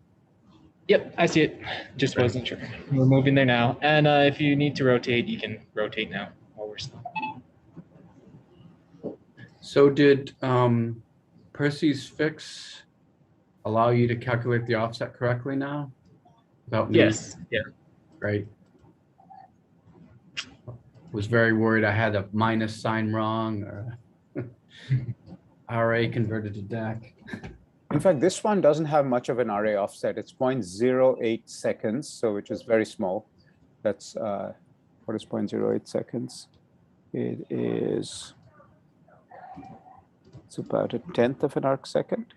Yep, I see it. Just wasn't sure. We're moving there now. And if you need to rotate, you can rotate now while we're still. So did Percy's fix allow you to calculate the offset correctly now? Without me? Yes. Yeah. Right. Was very worried I had a minus sign wrong or RA converted to DAC. In fact, this one doesn't have much of an RA offset. It's 0.08 seconds, so which is very small. That's what is 0.08 seconds? It's about 1/10 of an arc second.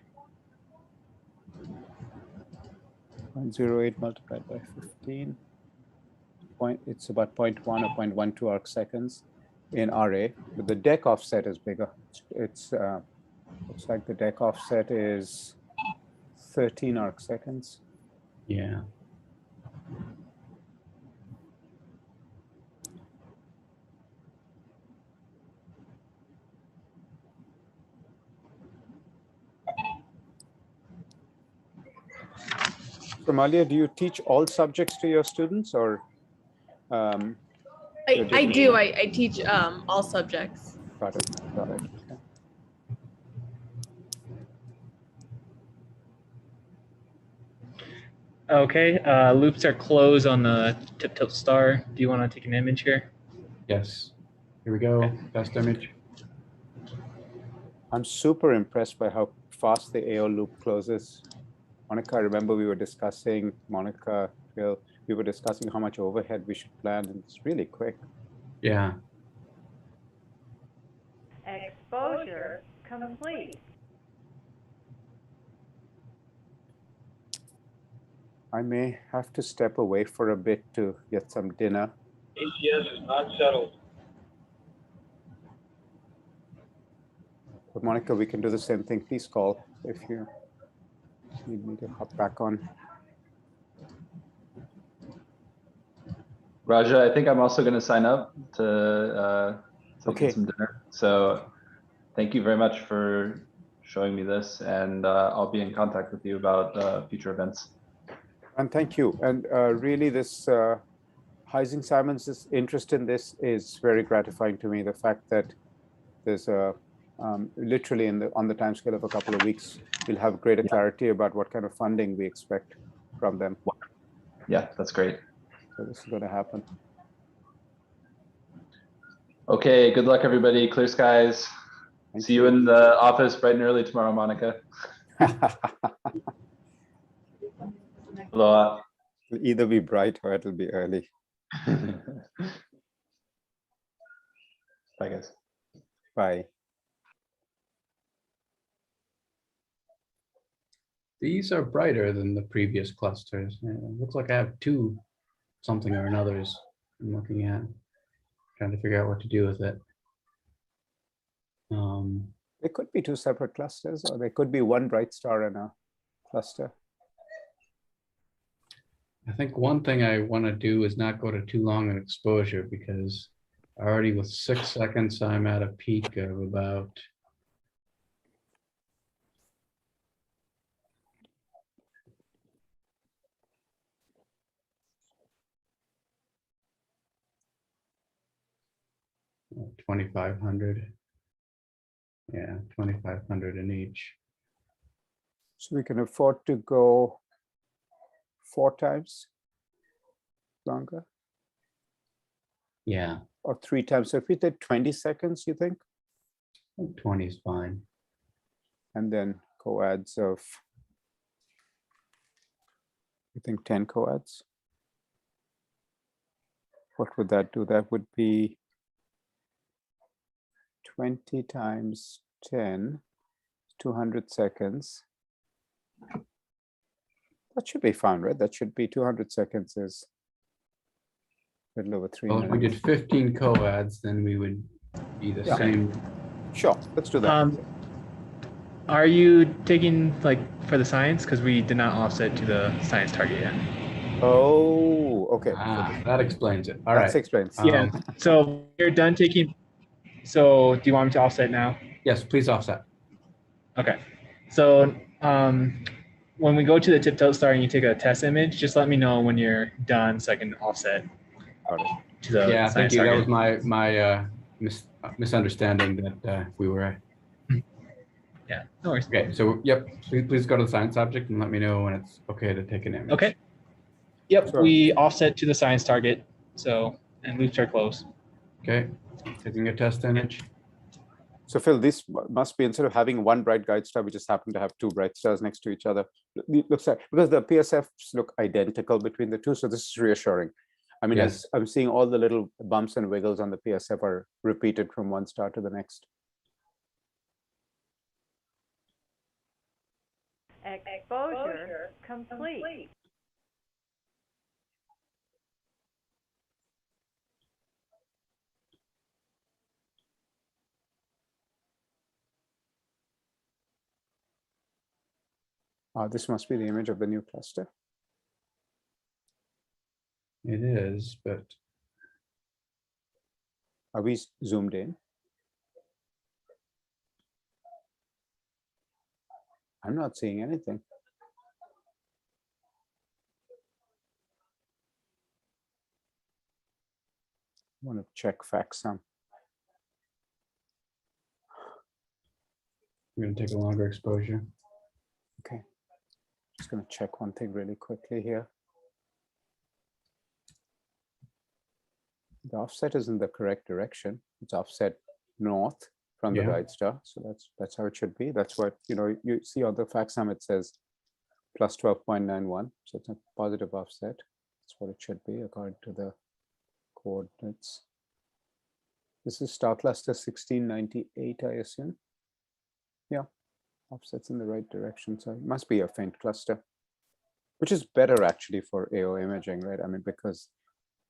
0.08 multiplied by 15. It's about 0.1 or 0.12 arc seconds in RA. But the deck offset is bigger. It's looks like the deck offset is 13 arc seconds. Yeah. Somalia, do you teach all subjects to your students or? I do. I teach all subjects. Got it. Got it. Okay, loops are closed on the tip tilt star. Do you want to take an image here? Yes. Here we go. Best image. I'm super impressed by how fast the AO loop closes. Monica, I remember we were discussing, Monica, Phil, we were discussing how much overhead we should plan, and it's really quick. Yeah. Exposure complete. I may have to step away for a bit to get some dinner. ATS is not settled. But Monica, we can do the same thing. Please call if you need me to hop back on. Raja, I think I'm also going to sign up to get some dinner. So thank you very much for showing me this, and I'll be in contact with you about future events. And thank you. And really, this Heising-Simons' interest in this is very gratifying to me. The fact that there's a literally on the timescale of a couple of weeks, we'll have greater clarity about what kind of funding we expect from them. Yeah, that's great. So this is going to happen. Okay, good luck, everybody. Clear skies. See you in the office bright and early tomorrow, Monica. Aloha. It'll either be bright or it'll be early. Bye, guys. Bye. These are brighter than the previous clusters. It looks like I have two something or another's I'm looking at, trying to figure out what to do with it. It could be two separate clusters, or there could be one bright star in a cluster. I think one thing I want to do is not go to too long an exposure, because already with 6 seconds, I'm at a peak of about 2,500. Yeah, 2,500 in each. So we can afford to go 4 times longer. Yeah. Or 3 times. So if we did 20 seconds, you think? 20 is fine. And then coads of, you think 10 coads? What would that do? That would be 20 times 10, 200 seconds. That should be fine, right? That should be 200 seconds is a little over 3 Well, minutes. if we did 15 coads, then we would be the same. Sure, let's do that. Are you taking like for the science? Because we did not offset to the science target yet. Oh, okay. That explains it. All That right. explains. Yeah. So you're done taking. So do you want me to offset now? Yes, please offset. Okay. So when we go to the tip-tilt star and you take a test image, just let me know when you're done so I can offset to the Yeah, thank science you. target. That was my misunderstanding that we were. Yeah, no worries. Okay, so yep, please go to the science object and let me know when it's okay to take an image. Okay. Yep, Sure. we offset to the science target. So, and loops are closed. Okay, taking a test image. So Phil, this must be, instead of having one bright guide star, we just happen to have 2 bright stars next to each other. It looks like, because the PSFs look identical between the two, so this is reassuring. I mean, Yes. as I'm seeing all the little bumps and wiggles on the PSF are repeated from one star to the next. Exposure complete. This must be the image of the new cluster. It is, but Are we zoomed in? I'm not seeing anything. I want to check FactSum. I'm going to take a longer exposure. Okay. Just going to check one thing really quickly here. The offset is in the correct direction. It's offset north from the guide star. So that's how it should be. That's what, you see on the FactSum, it says plus 12.91. So it's a positive offset. That's what it should be according to the coordinates. This is star cluster 1698, I assume. Yeah, offset's in the right direction. So it must be a faint cluster, which is better actually for AO imaging, right? I mean, because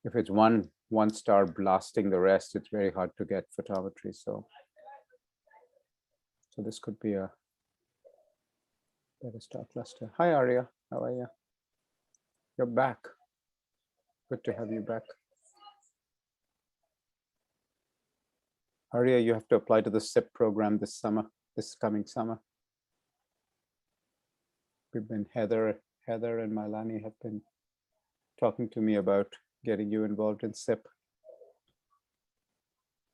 if it's one star blasting the rest, it's very hard to get photometry. So So this could be a better star cluster. Hi, Arya. How are you? You're back. Good to have you back. Arya, you have to apply to the SIP program this coming summer. We've been Heather and Milani have been talking to me about getting you involved in SIP.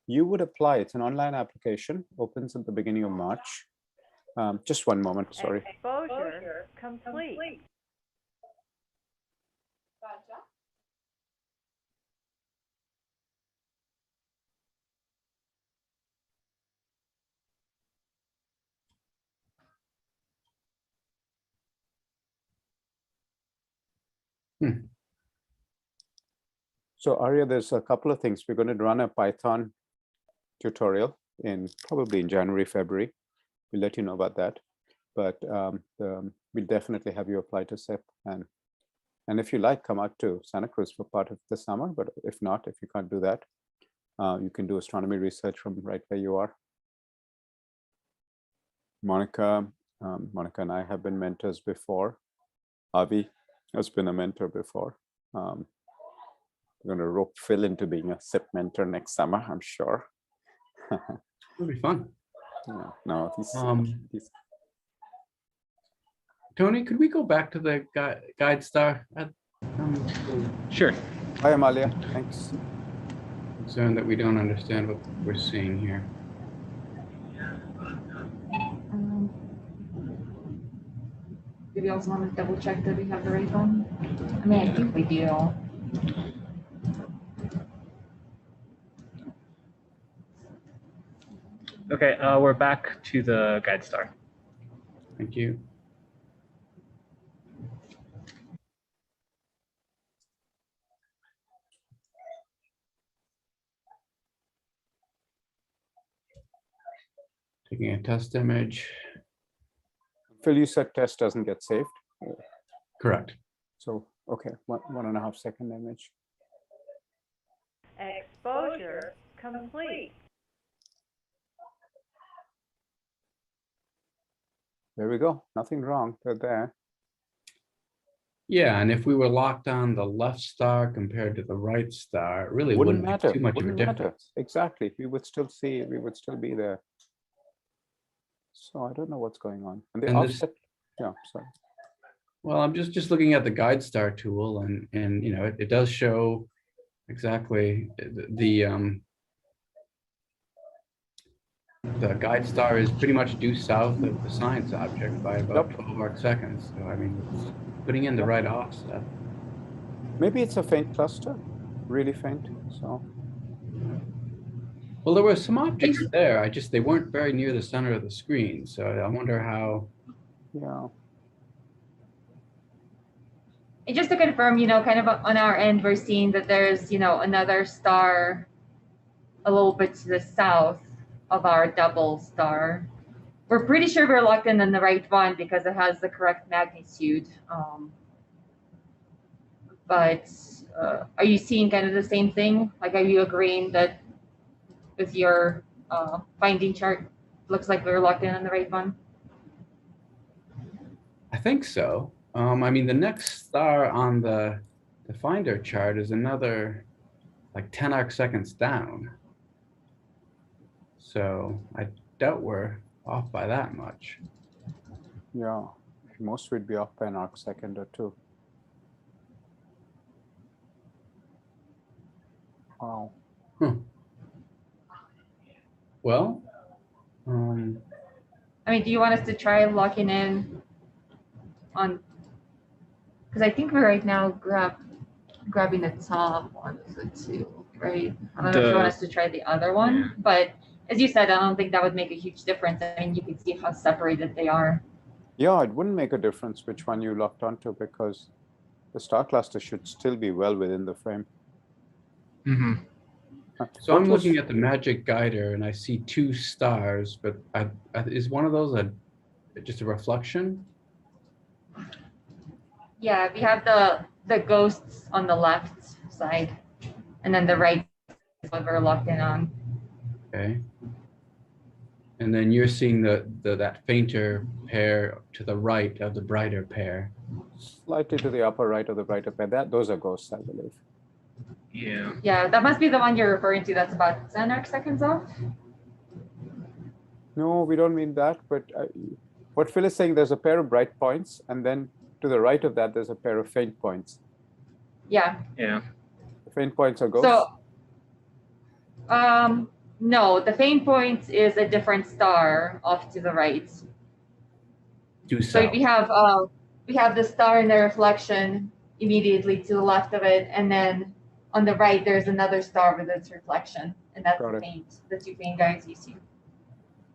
You would apply. It's an online application, opens at the beginning of March. Just one moment, sorry. Exposure complete. So Arya, there's a couple of things. We're going to run a Python tutorial probably in January, February. We'll let you know about that. But we'll definitely have you apply to SIP. And if you like, come out to Santa Cruz for part of the summer. But if not, if you can't do that, you can do astronomy research from right where you are. Monica and I have been mentors before. Avi has been a mentor before. We're going to rope Phil into being a SIP mentor next summer, I'm sure. It'll be fun. Yeah, no, he's Tony, could we go back to the guide star? Sure. Hi, Amalia. Thanks. Concerned that we don't understand what we're seeing here. Do we also want to double check that we have the right one? I mean, I think we do. Okay, we're back to the guide star. Thank you. Taking a test image. Phil, you said test doesn't get saved? Correct. So, okay, 1.5 second image. Exposure complete. There we go. Nothing wrong. They're there. Yeah, and if we were locked on the left star compared to the right star, it really wouldn't matter. Make too much of a difference. Exactly. We would still be there. So I don't know what's going on. And the offset. Yeah, sorry. Well, I'm just looking at the guide star tool, and you know it does show exactly the guide star is pretty much due south of the science object by about 12 arc seconds. So I mean, it's putting in the right offset. Maybe it's a faint cluster, really faint. So. Well, there were some objects there. They weren't very near the center of the screen. So I wonder how. Yeah. And just to confirm, you know, kind of on our end, we're seeing that there's, you know, another star a little bit to the south of our double star. We're pretty sure we're locked in on the right one because it has the correct magnitude. But are you seeing kind of the same thing? Like, are you agreeing that with your finding chart, looks like we're locked in on the right one? I think so. I mean, the next star on the finder chart is another like 10 arc seconds down. So I doubt we're off by that much. Yeah, most would be off by an arc second or two. Wow. Huh. Well, I mean, do you want us to try locking in on? Because I think we're right now grabbing the top one of the two, right? I don't know if you want us to try the other one, but as you said, I don't think that would make a huge difference. I mean, you can see how separated they are. Yeah, it wouldn't make a difference which one you locked onto because the star cluster should still be well within the frame. Mm-hmm. So I'm looking at the magic guider and I see two stars, but is one of those just a reflection? Yeah, we have the ghosts on the left side, and then the right is what we're locked in on. Okay. And then you're seeing that fainter pair to the right of the brighter pair. Slightly to the upper right of the brighter pair. Those are ghosts, I believe. Yeah. Yeah, that must be the one you're referring to. That's about 10 arc seconds off. No, we don't mean that. But what Phil is saying, there's a pair of bright points, and then to the right of that, there's a pair of faint points. Yeah. Yeah. The faint points are ghosts. So, no, the faint points is a different star off to the right. So if we have the star in the reflection immediately to the left of it, and then on the right there's another star with its reflection, and that's the two faint guys you see.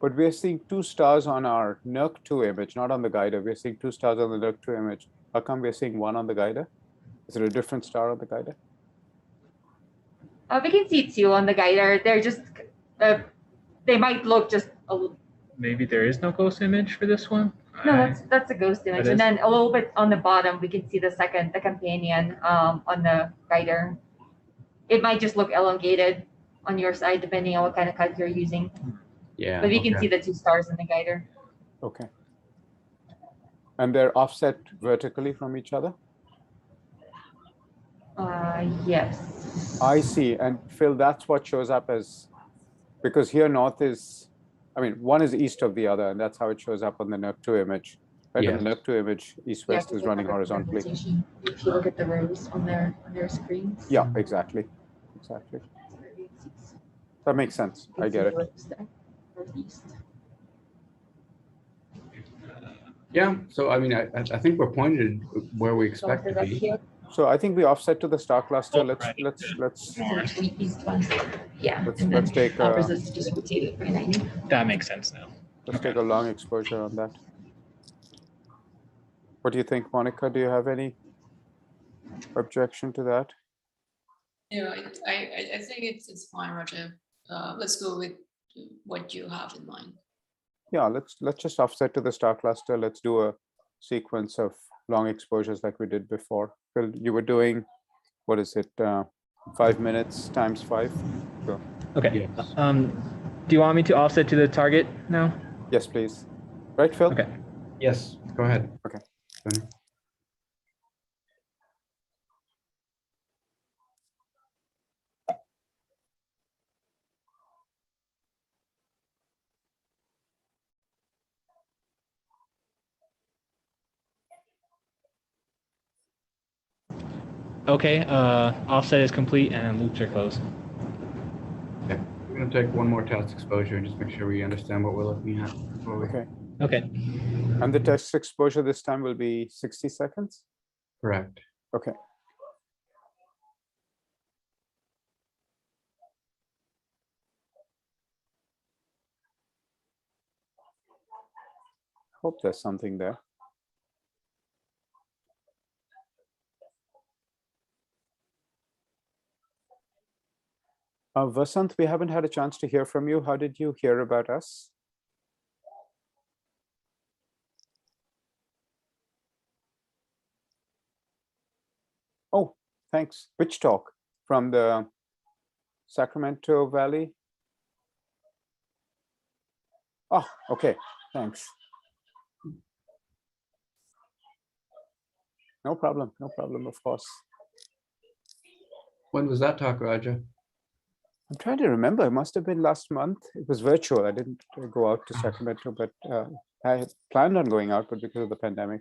But we're seeing two stars on our NERC2 image, not on the guider. We're seeing two stars on the NERC2 image. How come we're seeing one on the guider? Is it a different star on the guider? We can see two on the guider. They're just, they might look just a little. Maybe there is no ghost image for this one. No, that's a ghost image. And then a little bit on the bottom, we can see the companion on the guider. It might just look elongated on your side, depending on what kind of cut you're using. Yeah. But we can see the two stars in the guider. Okay. And they're offset vertically from each other? Yes. I see. And Phil, that's what shows up as, because here north is, I mean, one is east of the other, and that's how it shows up on the NERC2 image. Right? Yes. In the NERC2 image, east-west is running horizontally. If you look at the rows on their screens. Yeah, exactly. Exactly. That makes sense. I get it. Yeah. So I mean, I think we're pointed where we expect to be. So I think we offset to the star cluster. Let's Yeah. let's take that makes sense now. Let's take a long exposure on that. What do you think, Monica? Do you have any objection to that? Yeah, I think it's fine, Roger. Let's go with what you have in mind. Yeah, let's just offset to the star cluster. Let's do a sequence of long exposures like we did before. Phil, you were doing, what is it, 5 minutes times 5? So, okay. Yes. Do you want me to offset to the target now? yes, please. Right, Phil? Okay. Yes. Go ahead. Okay. Okay, offset is complete and loops are closed. Okay. We're going to take one more test exposure and just make sure we understand what we're looking at. Okay. Okay. And the test exposure this time will be 60 seconds? Correct. Okay. Hope there's something there. Vasant, we haven't had a chance to hear from you. How did you hear about us? Oh, thanks. Which talk? From the Sacramento Valley? Oh, okay. Thanks. No problem. No problem, of course. When was that talk, Raja? I'm trying to remember. It must have been last month. It was virtual. I didn't go out to Sacramento, but I had planned on going out, but because of the pandemic.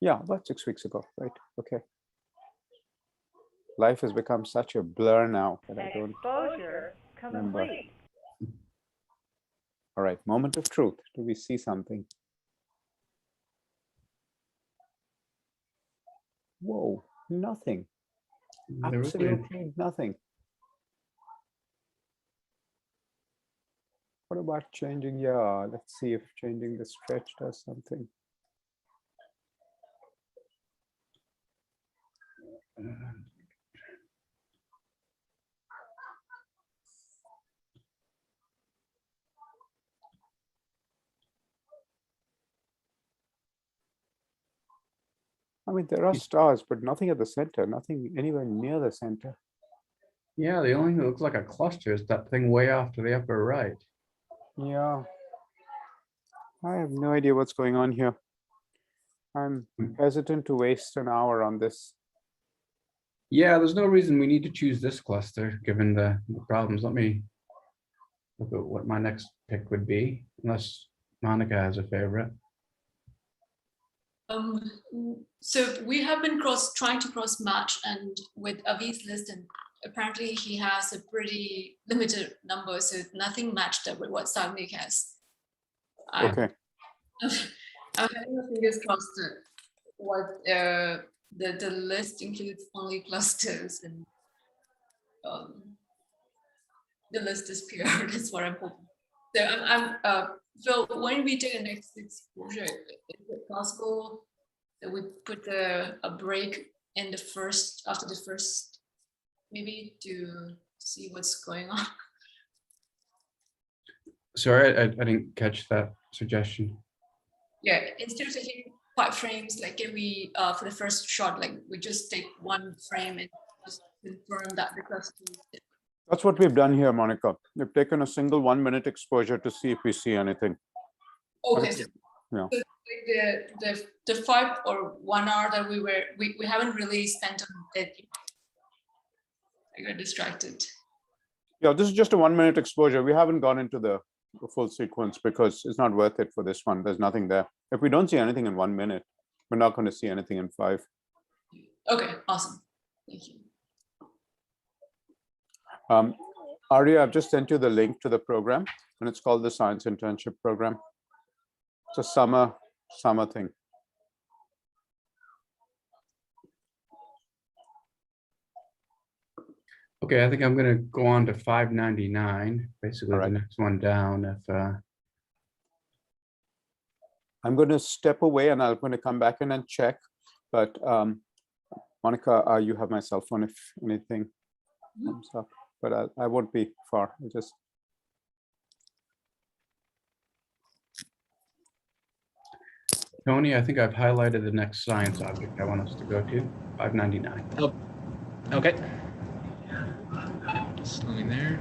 Yeah, about 6 weeks ago, right? Okay. Life has become such a blur now that I don't Exposure remember. complete. All right, moment of truth. Do we see something? Whoa, nothing. Absolutely nothing. What about changing? Yeah, let's see if changing the stretch does something. I mean, there are stars, but nothing at the center, nothing anywhere near the center. Yeah, the only thing that looks like a cluster is that thing way off to the upper right. Yeah. I have no idea what's going on here. I'm hesitant to waste an hour on this. Yeah, there's no reason we need to choose this cluster given the problems. Let me look at what my next pick would be, unless Monica has a favorite. So we have been trying to cross match and with Avi's list, and apparently he has a pretty limited number, so nothing matched up with what Savnik has. Okay. I'm having my fingers crossed that what the list includes only clusters and the list is pure. That's what I'm hoping. So Phil, when we do the next exposure, is it possible that we put a break in the first, after the first, maybe to see what's going on? Sorry, I didn't catch that suggestion. Yeah, instead of taking 5 frames, like can we, for the first shot, like we just take 1 frame and just confirm that the cluster. That's what we've done here, Monica. We've taken a single 1-minute exposure to see if we see anything. Okay, so, yeah. So like the 5 or 1 hour that we haven't really spent on it. I got distracted. Yeah, this is just a 1-minute exposure. We haven't gone into the full sequence because it's not worth it for this one. There's nothing there. If we don't see anything in 1 minute, we're not going to see anything in 5. Okay, awesome. Thank you. Arya, I've just sent you the link to the program, and it's called the Science Internship Program. It's a summer thing. Okay, I think I'm going to go on to 599, basically All right. the next one down. If I'm going to step away and I'm going to come back in and check. But Monica, you have my cell phone if anything comes up. But I won't be far. I'll just. Tony, I think I've highlighted the next science object I want us to go to, 599. Oh, okay. Slowing there.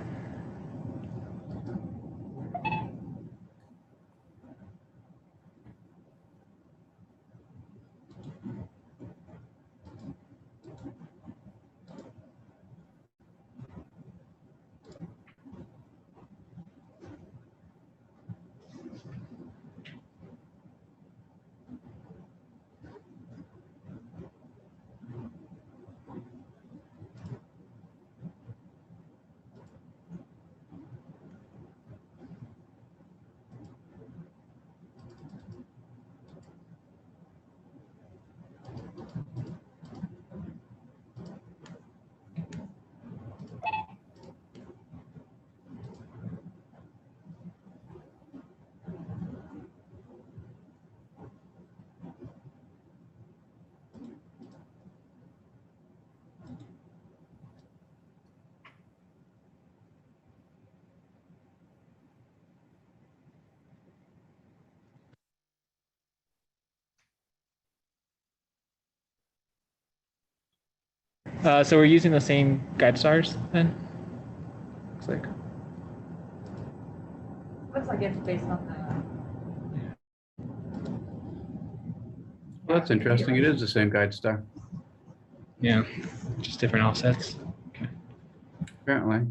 So we're using the same guide stars then? Looks like. Looks like it's based on Well, that's interesting. It is the same guide star. Yeah, just different offsets. Okay. Apparently.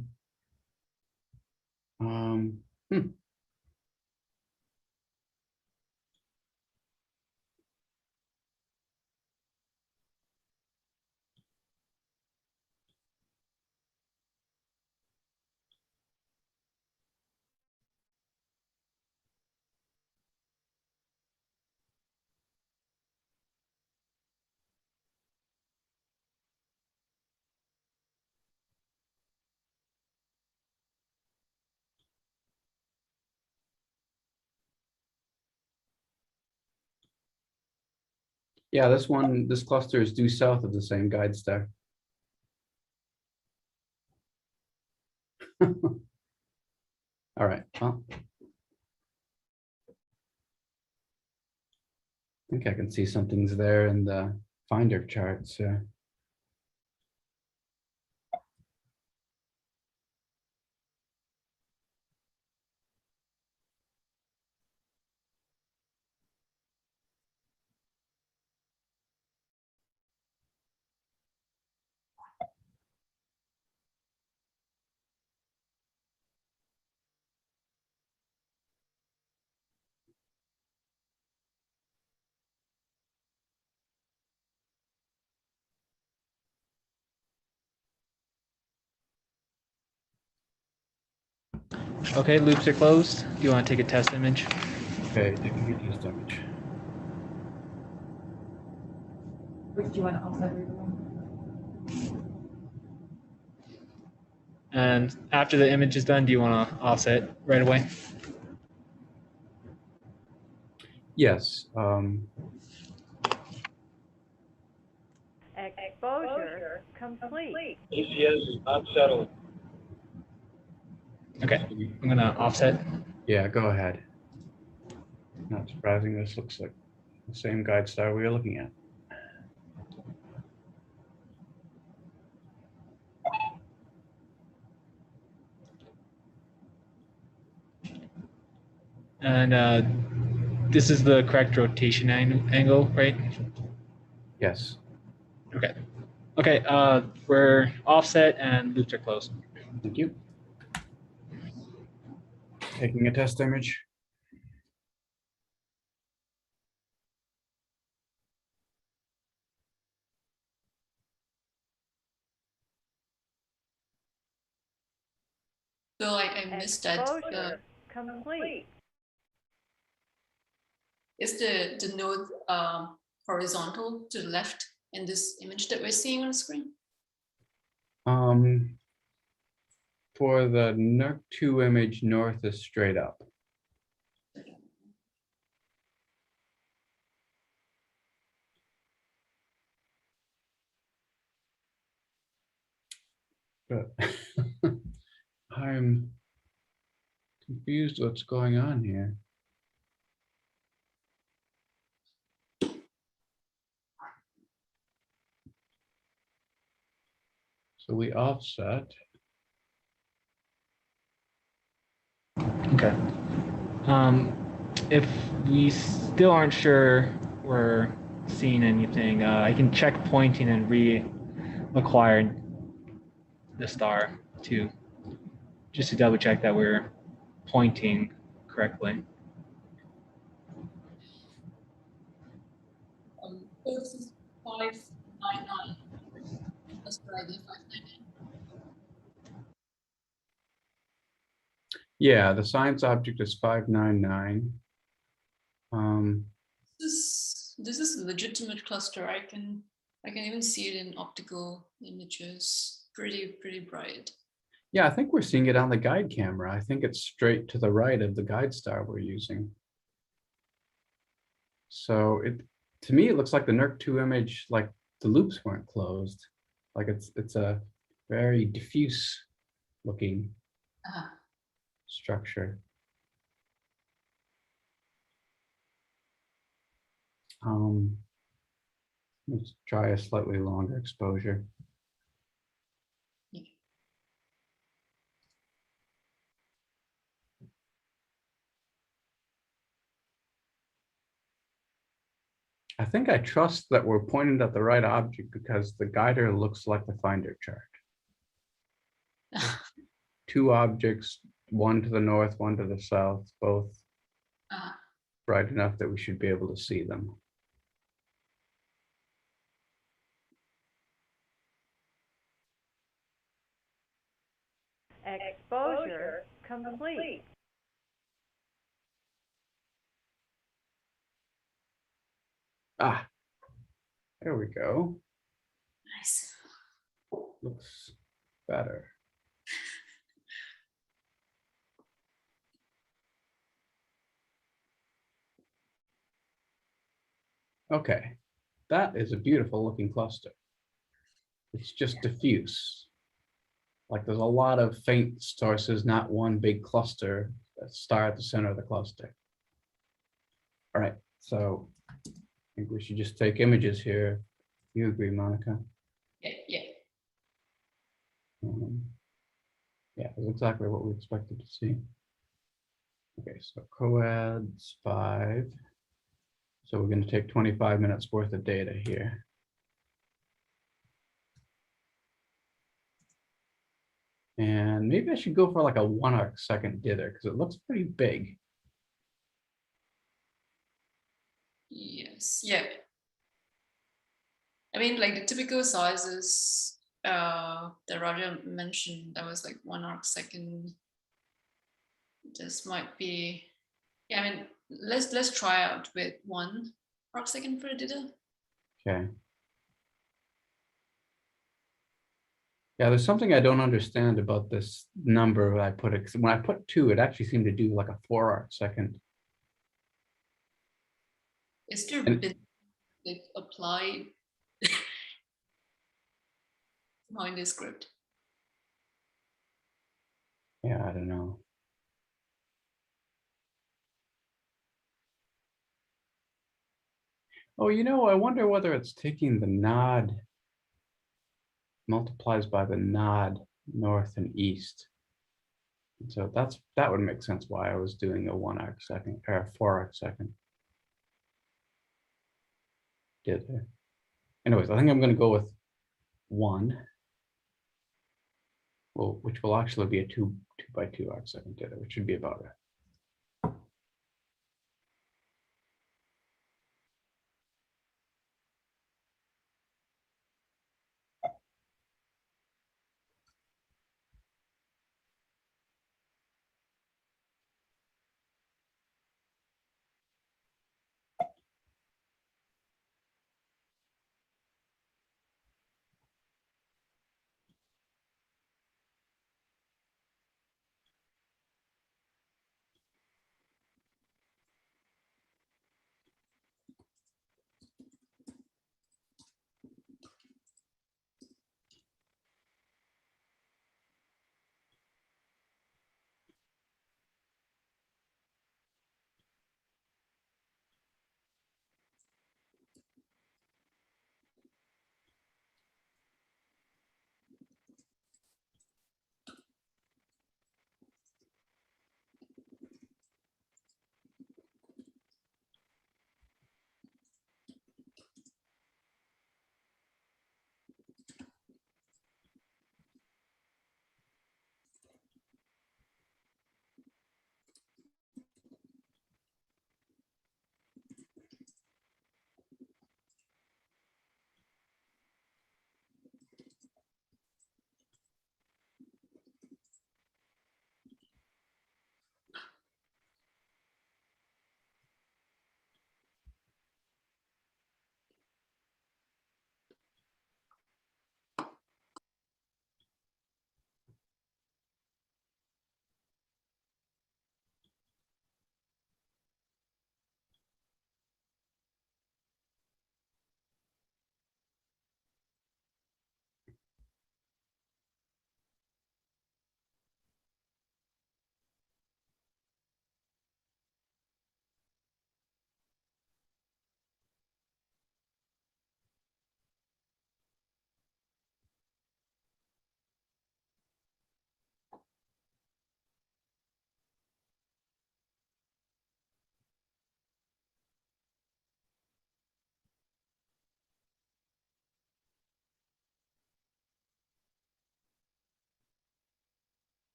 Yeah, this cluster is due south of the same guide star. All right, well. I think I can see something's there in the finder charts. Okay, loops are closed. Do you want to take a test image? Okay, taking a test image. Which do you want to offset? And after the image is done, do you want to offset right away? Yes. Exposure complete. ACS is not settled. Okay, I'm gonna offset. Yeah, go ahead. Not surprising, this looks like the same guide star we were looking at. And this is the correct rotation angle, right? Yes. Okay. Okay, we're offset and loops are closed. Thank you. Taking a test image. So I missed that. Exposure complete. Is the node horizontal to the left in this image that we're seeing on the screen? For the NURC2 image, north is straight up. But I'm confused what's going on here. So we offset. Okay. If we still aren't sure we're seeing anything, I can check pointing and re-acquire the star too, just to double check that we're pointing correctly. This is 599. That's Friday, 599. Yeah, the science object is 599. This is a legitimate cluster. I can even see it in optical images. Pretty bright. Yeah, I think we're seeing it on the guide camera. I think it's straight to the right of the guide star we're using. So to me, it looks like the NURC2 image, like the loops weren't closed. Like it's a very diffuse looking structure. Let's try a slightly longer exposure. I think I trust that we're pointing at the right object because the guider looks like the finder chart. Two objects, one to the north, one to the south, both bright enough that we should be able to see them. Exposure complete. Ah, there we go. Nice. Looks better. Okay, that is a beautiful looking cluster. It's just diffuse. Like there's a lot of faint sources, not one big cluster, a star at the center of the cluster. All right, so I think we should just take images here. You agree, Monica? Yeah. Yeah, that's exactly what we expected to see. Okay, so coads 5. So we're going to take 25 minutes worth of data here. And maybe I should go for like a 1 arc-second dither because it looks pretty big. Yes. Yeah. I mean, like the typical sizes that Roger mentioned, that was like 1 arc second. this might be, yeah, I mean, let's try out with 1 arc second per data. Okay. Yeah, there's something I don't understand about this number I put it. When I put 2, it actually seemed to do like a 4 arc second. Is there And- been like applied somehow in this script? Yeah, I don't know. Oh, you know, I wonder whether it's taking the nod, multiplies by the nod north and east. And so that would make sense why I was doing a 1 arc second or a 4 arc second. Did there? Anyways, I think I'm going to go with 1. Well, which will actually be a 2 by 2 arc second data, which should be about it.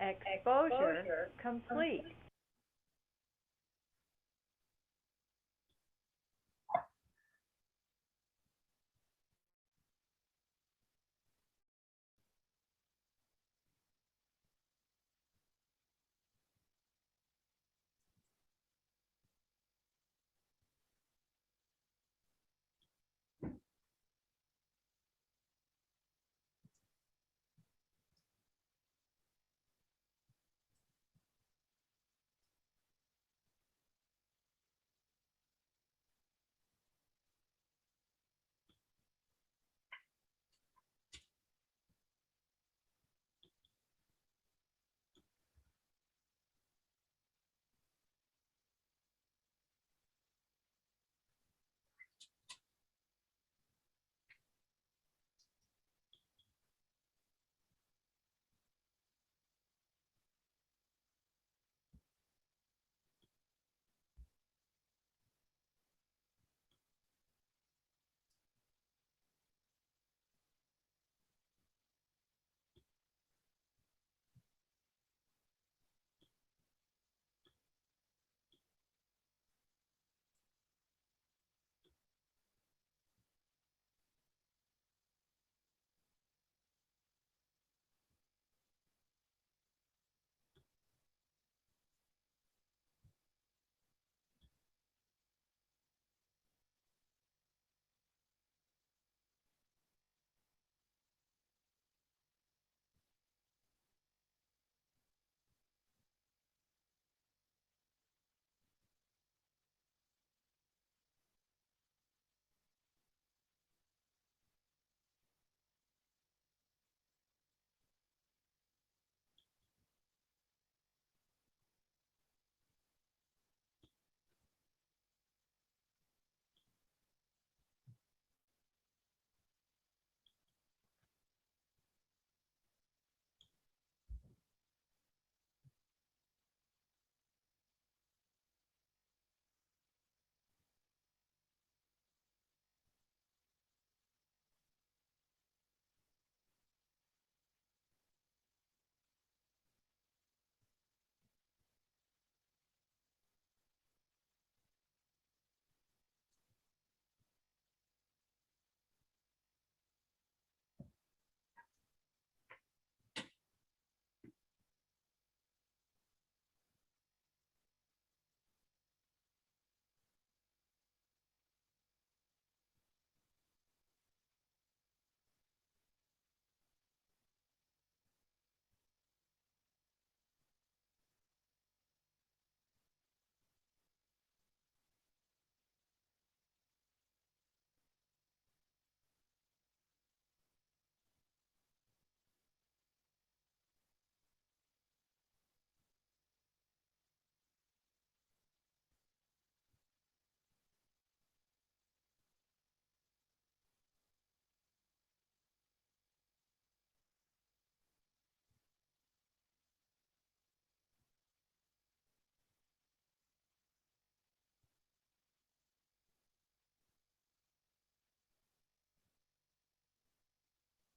Exposure complete.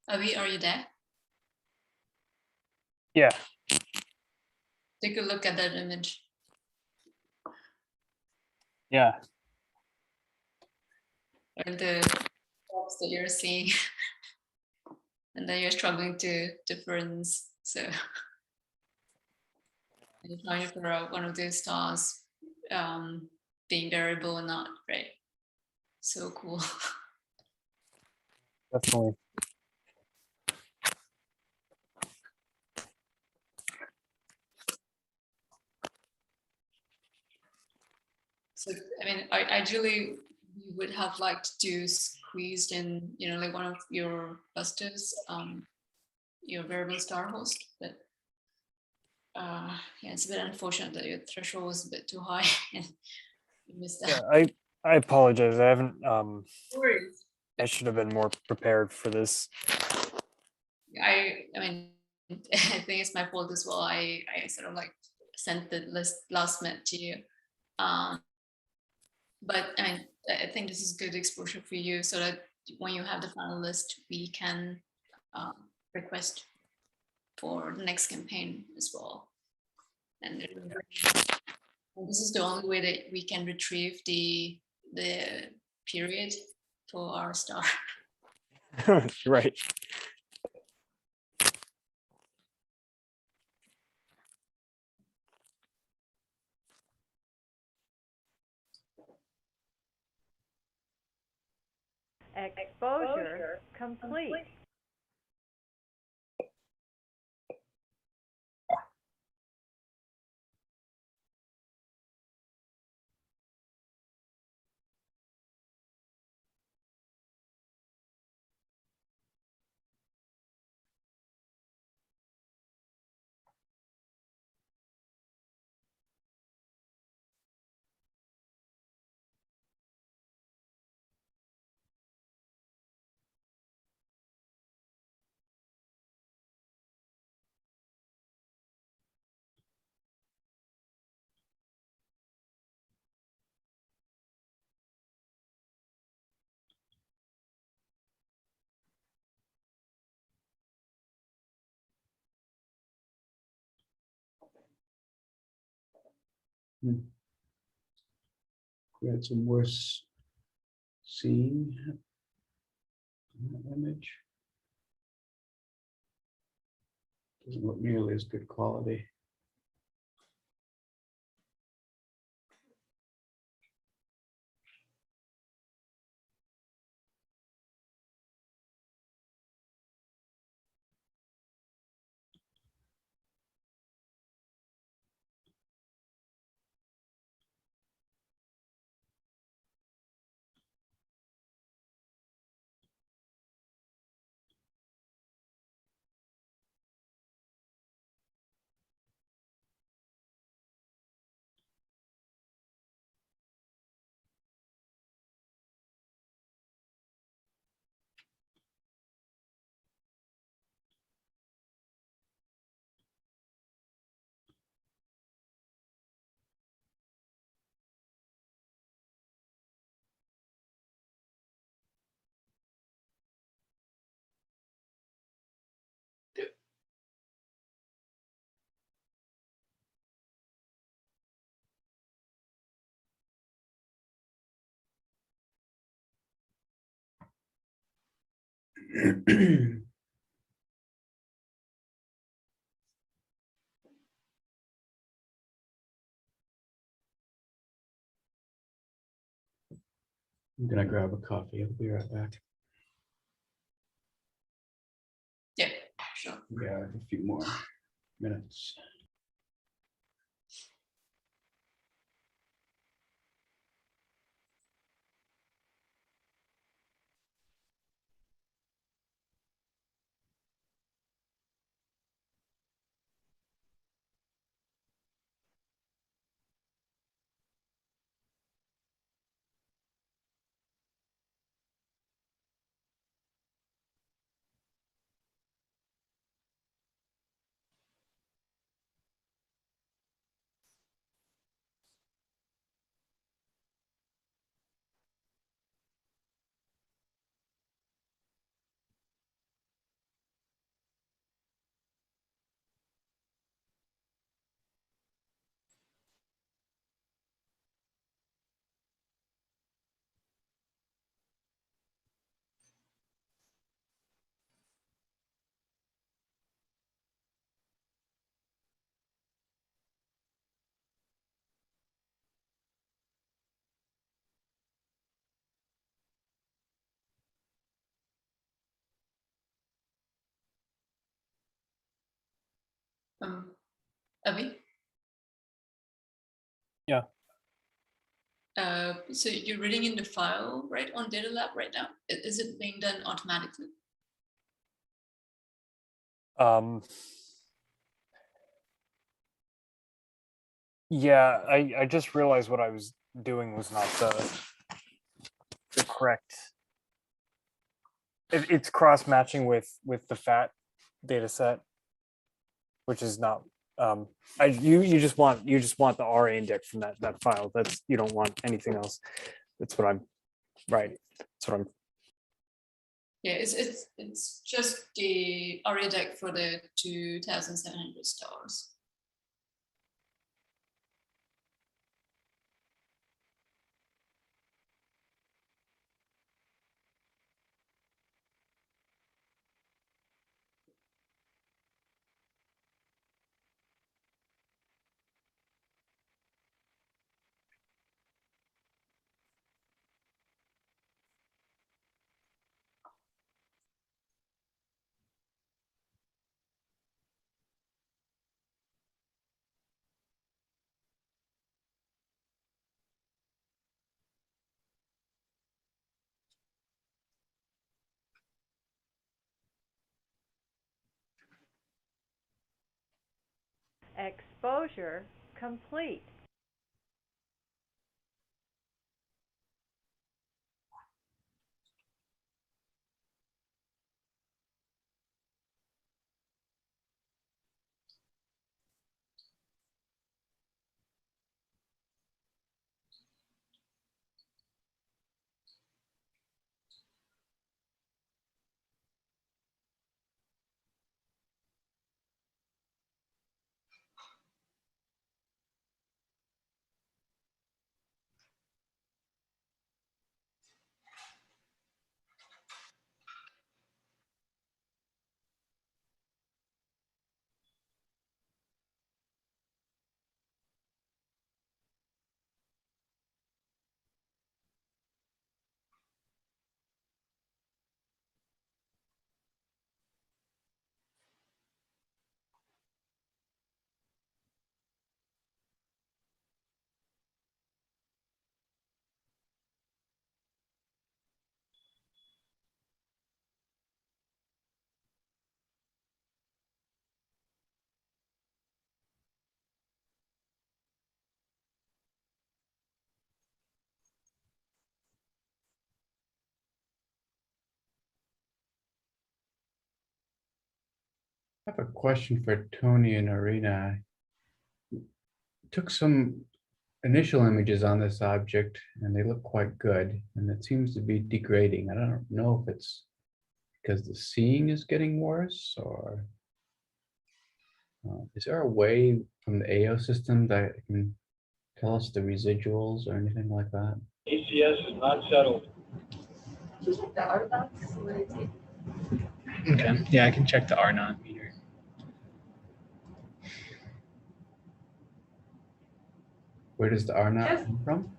Avi, are you there? Yeah. Take a look at that image. Yeah. And the dots that you're seeing, and then you're struggling to difference. So you're trying to figure out one of those stars being variable or not, right? So cool. Definitely. So, I mean, ideally, you would have liked to squeezed in, you know, like one of your clusters, your variable star host, but yeah, it's a bit unfortunate that your threshold was a bit too high and you missed that. Yeah, I apologize. I haven't No worries. I should have been more prepared for this. I mean, I think it's my fault as well. I sort of like sent the last minute to you. But I think this is good exposure for you so that when you have the final list, we can request for the next campaign as well. And this is the only way that we can retrieve the period for our star. Right. Exposure complete. Create some worse scene in that image. Doesn't look nearly as good quality. I'm gonna grab a coffee. I'll be right back. Yeah, sure. Yeah, a few more minutes. Avi? Yeah. So you're reading in the file, right, on Data Lab right now? Is it being done automatically? Yeah, I just realized what I was doing was not the correct. It's cross matching with the fat data set, which is not. You just want the RA index from that file. You don't want anything else. That's what I'm right. That's what I'm. Yeah, it's just the area deck for the 2,700 stars. Exposure complete. I have a question for Tony and Arena. Took some initial images on this object and they look quite good, and it seems to be degrading. I don't know if it's because the seeing is getting worse, or is there a way from the AO system that can tell us the residuals or anything like that? ACS is not settled. Just check the artifacts. What is it? Okay. Yeah, I can check the R0 meter. Where does the R0 Just- come from?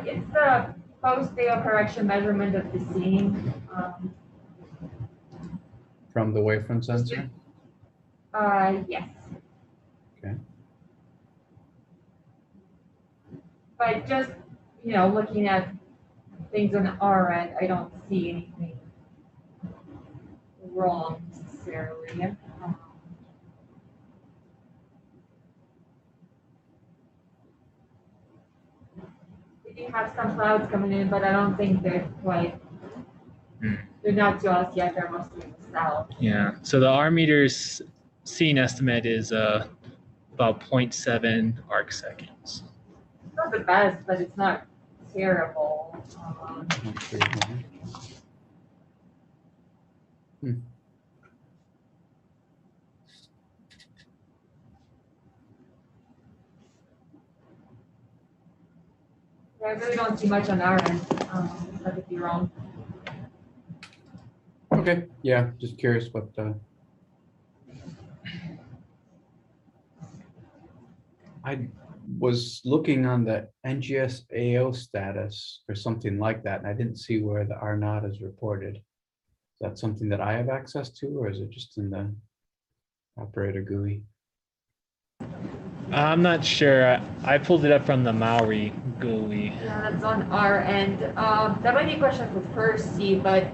It's the post-AO correction measurement of the scene. From the wavefront sensor? Yes. Okay. But just, looking at things on our end, I don't see anything wrong necessarily. We do have some clouds coming in, but I don't think they're quite, they're not to us yet, they're mostly in the south. Yeah. So the R meter's scene estimate is about 0.7 arc seconds. It's not the best, but it's not terrible. I really don't see much on our end. I could be wrong. Okay, yeah, just curious what I was looking on the NGS AO status or something like that, and I didn't see where the R0 is reported. Is that something that I have access to, or is it just in the operator GUI? I'm not sure. I pulled it up from the Maori GUI. Yeah, that's on our end. That might be a question for Percy, but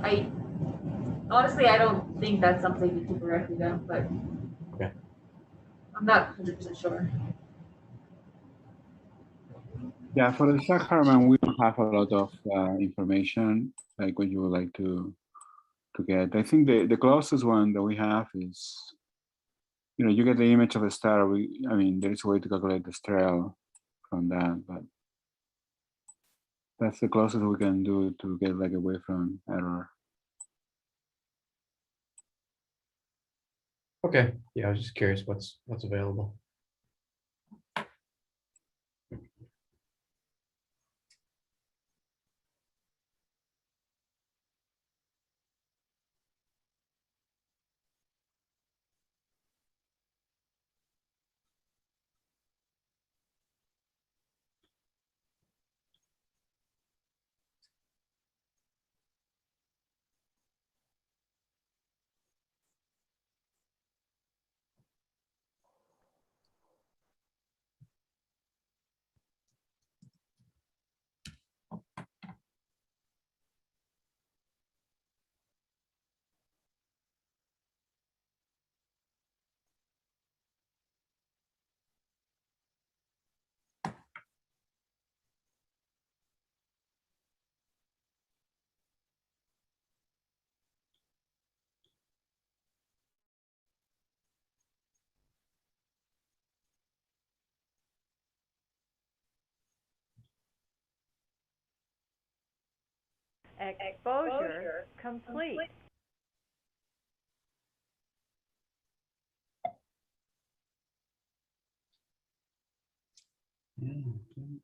honestly, I don't think that's something we can directly do, but okay. I'm not 100% sure. Yeah, for the Sacrament, we don't have a lot of information like what you would like to get. I think the closest one that we have is, you get the image of a star. I mean, there is a way to calculate the strail from that, but that's the closest we can do to get like a wavefront error. Okay, yeah, I was just curious what's available. Exposure complete. Yeah, okay.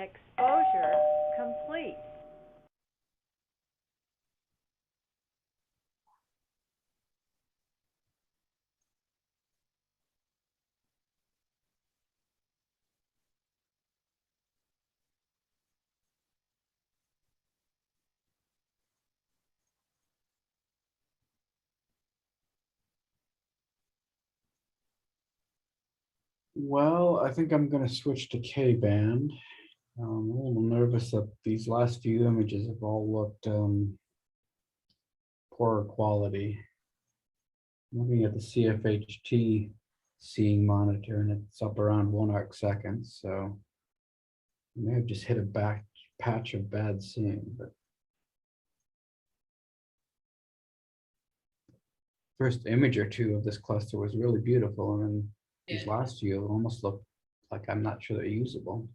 Exposure complete. Well, I think I'm going to switch to K-band. I'm a little nervous that these last few images have all looked poorer quality. I'm looking at the CFHT seeing monitor, and it's up around 1 arc second, so I may have just hit a back patch of bad seeing, but first image or two of this cluster was really beautiful, and then these last few almost look like I'm not sure they're usable.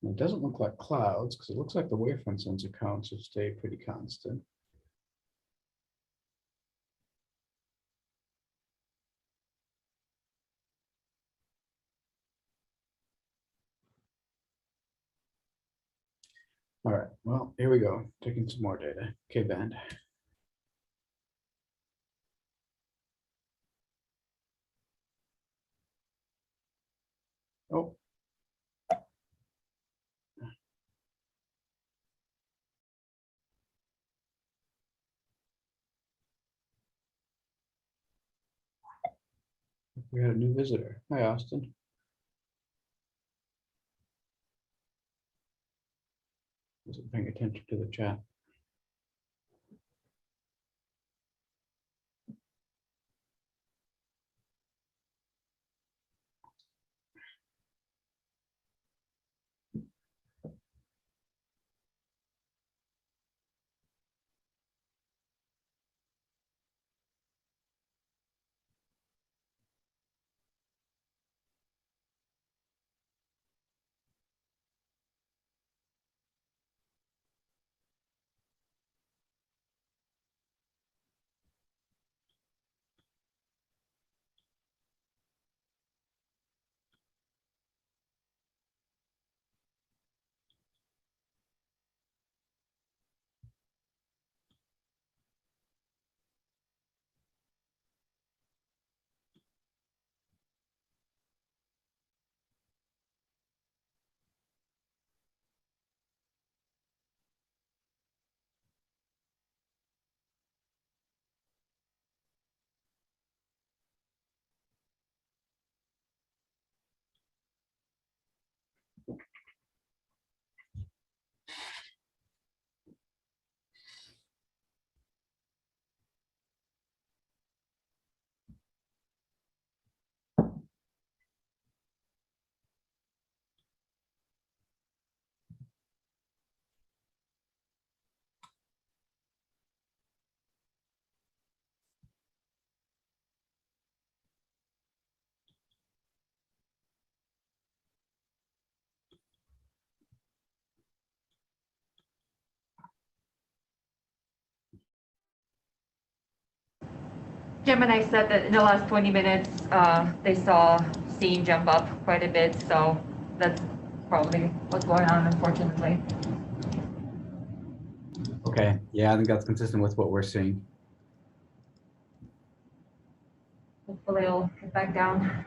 It doesn't look like clouds because it looks like the wavefront sensor counts have stayed pretty constant. All right, well, here we go. Taking some more data. K-band. Oh. We had a new visitor. Hi, Austin. Wasn't paying attention to the chat. Gemini said that in the last 20 minutes, they saw scene jump up quite a bit, so that's probably what's going on, unfortunately. Okay, yeah, I think that's consistent with what we're seeing. Hopefully it'll get back down.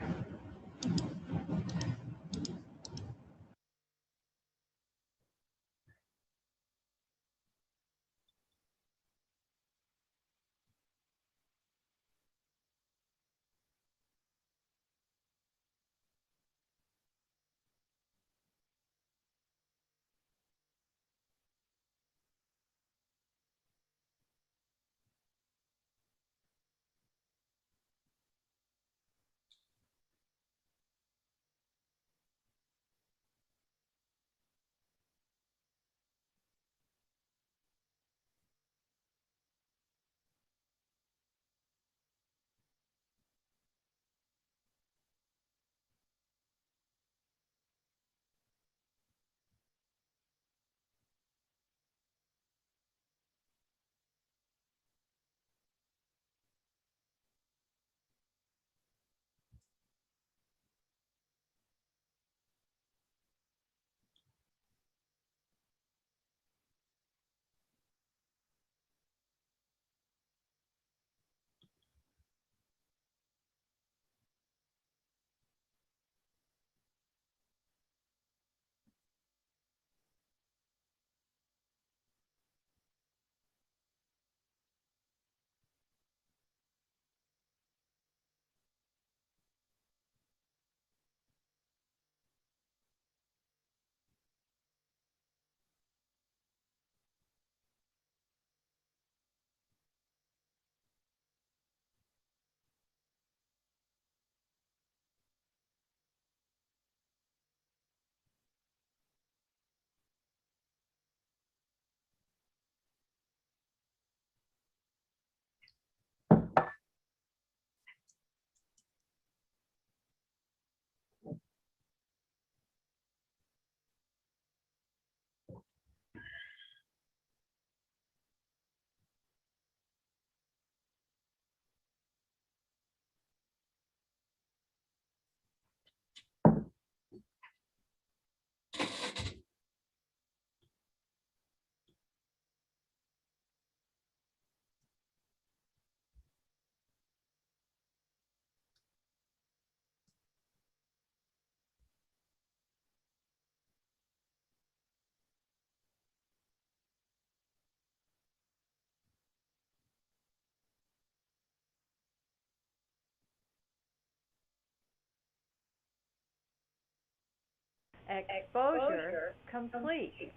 Exposure complete.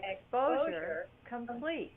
Exposure complete.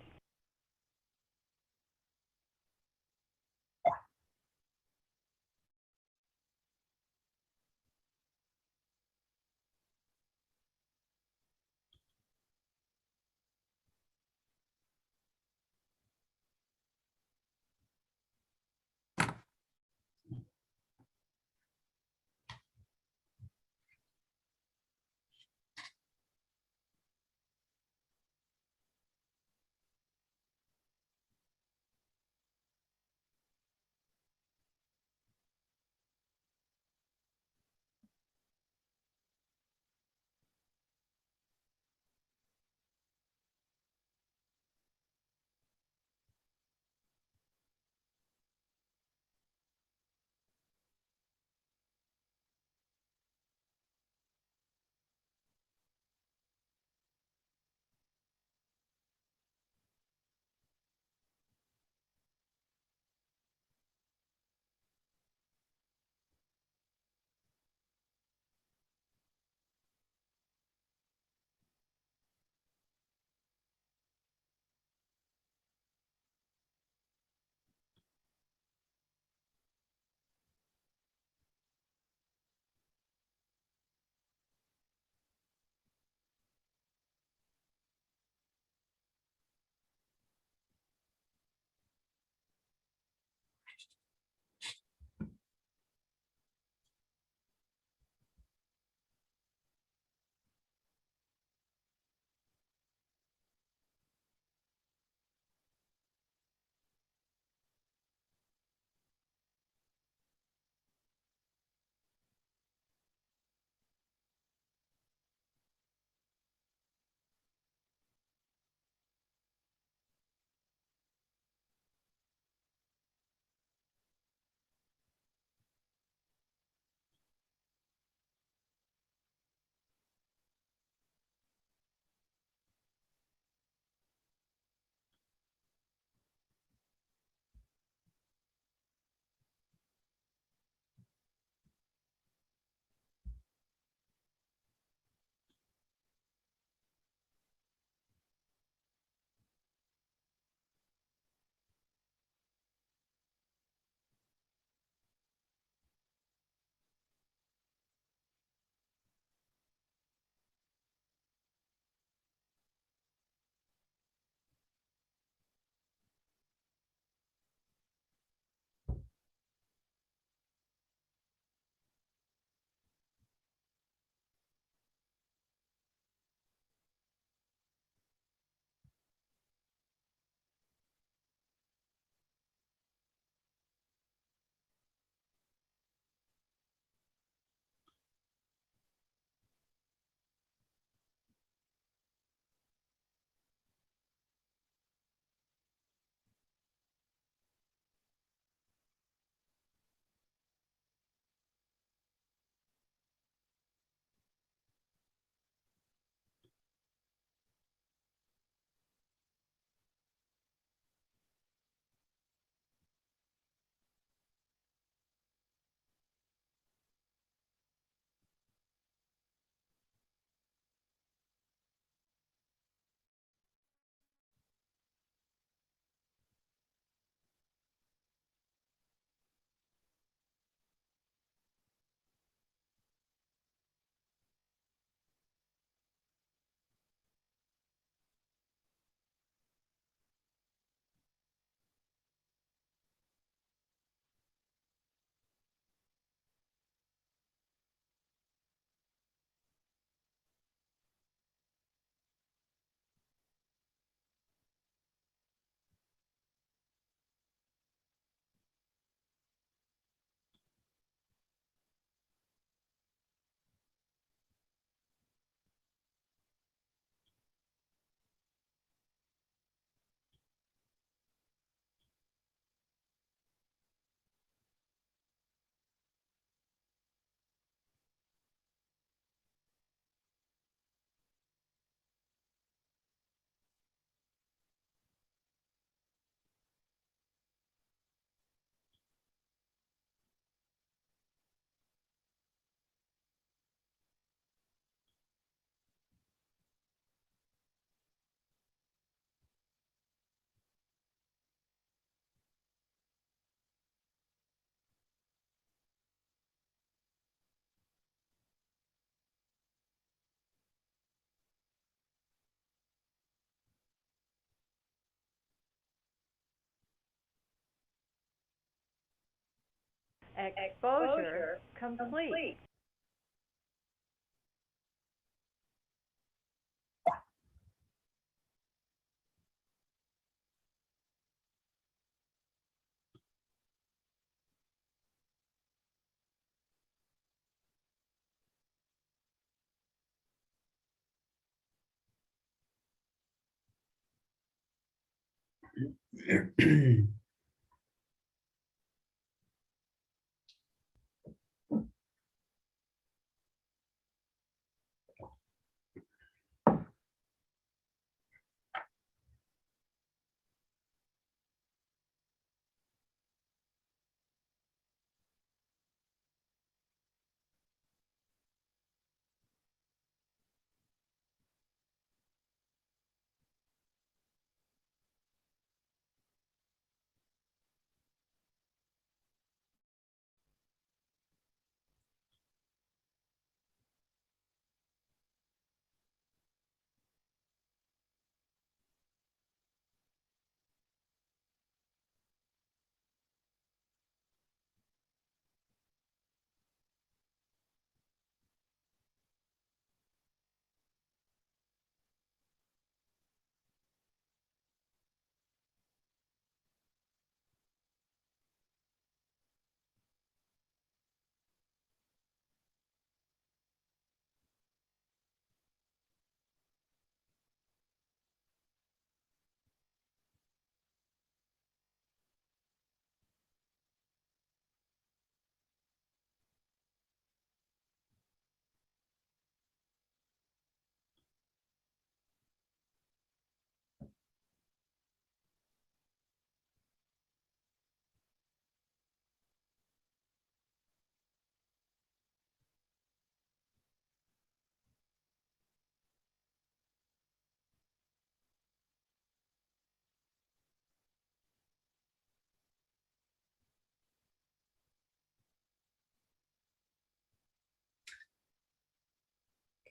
Exposure complete.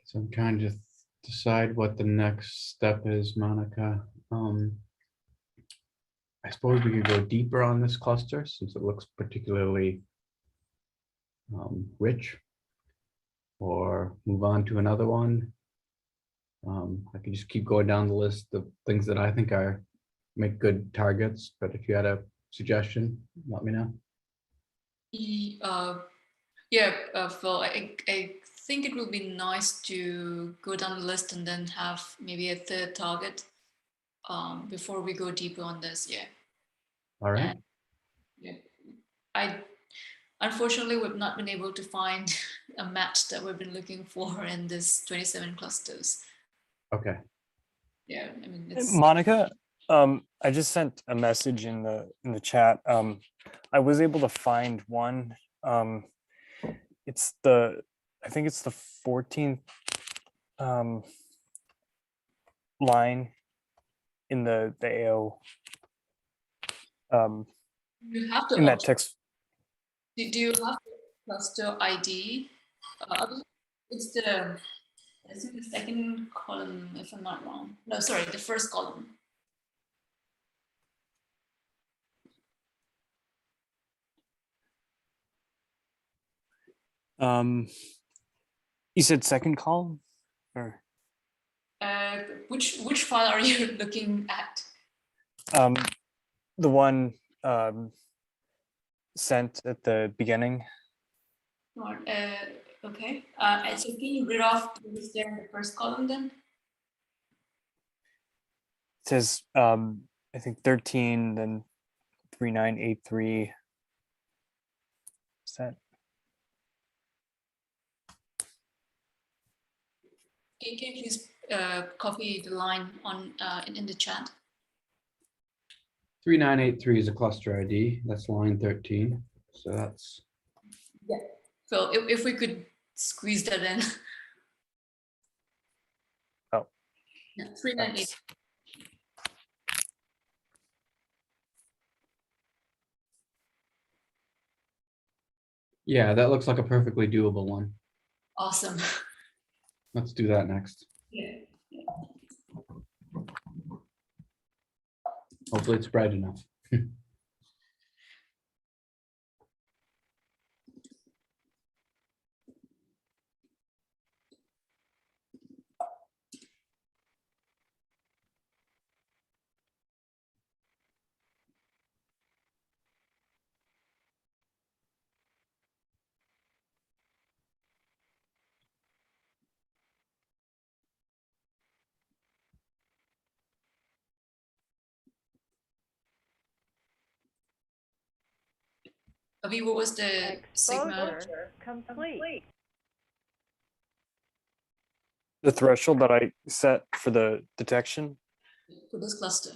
So I'm trying to decide what the next step is, Monica. I suppose we could go deeper on this cluster since it looks particularly rich, or move on to another one. I could just keep going down the list of things that I think are make good targets, but if you had a suggestion, let me know. Phil, I think it would be nice to go down the list and then have maybe a third target before we go deeper on this. Yeah. All right. And, yeah, unfortunately, we've not been able to find a match that we've been looking for in this 27 clusters. Okay. Yeah, I mean, it's Monica, I just sent a message in the chat. I was able to find one. I think it's the 14th line in the AO. you have to in that text. Do you have the cluster ID? It's the second column, if I'm not wrong. No, sorry, the first column. You said second column, or Which file are you looking at? the one sent at the beginning. Okay. So can you read off what is there in the first column then? It says I think 13, then 3983. Is that? Can you please copy the line on in the chat? 3983 is a cluster ID. That's line 13. So that's. Yeah. So if we could squeeze that in. Oh. Yeah, 398. Yeah, that looks like a perfectly doable one. Awesome. Let's do that next. Yeah. Hopefully it's bright enough. Avi, what was the sigma? Exposure complete. The threshold that I set for the detection. For this cluster?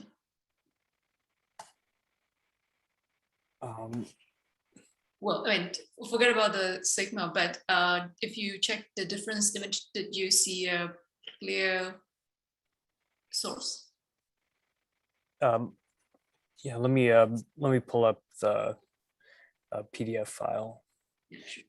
Well, I mean, forget about the sigma, but if you check the difference image, did you see a clear source? Yeah, let me pull up the PDF file. Yeah, sure.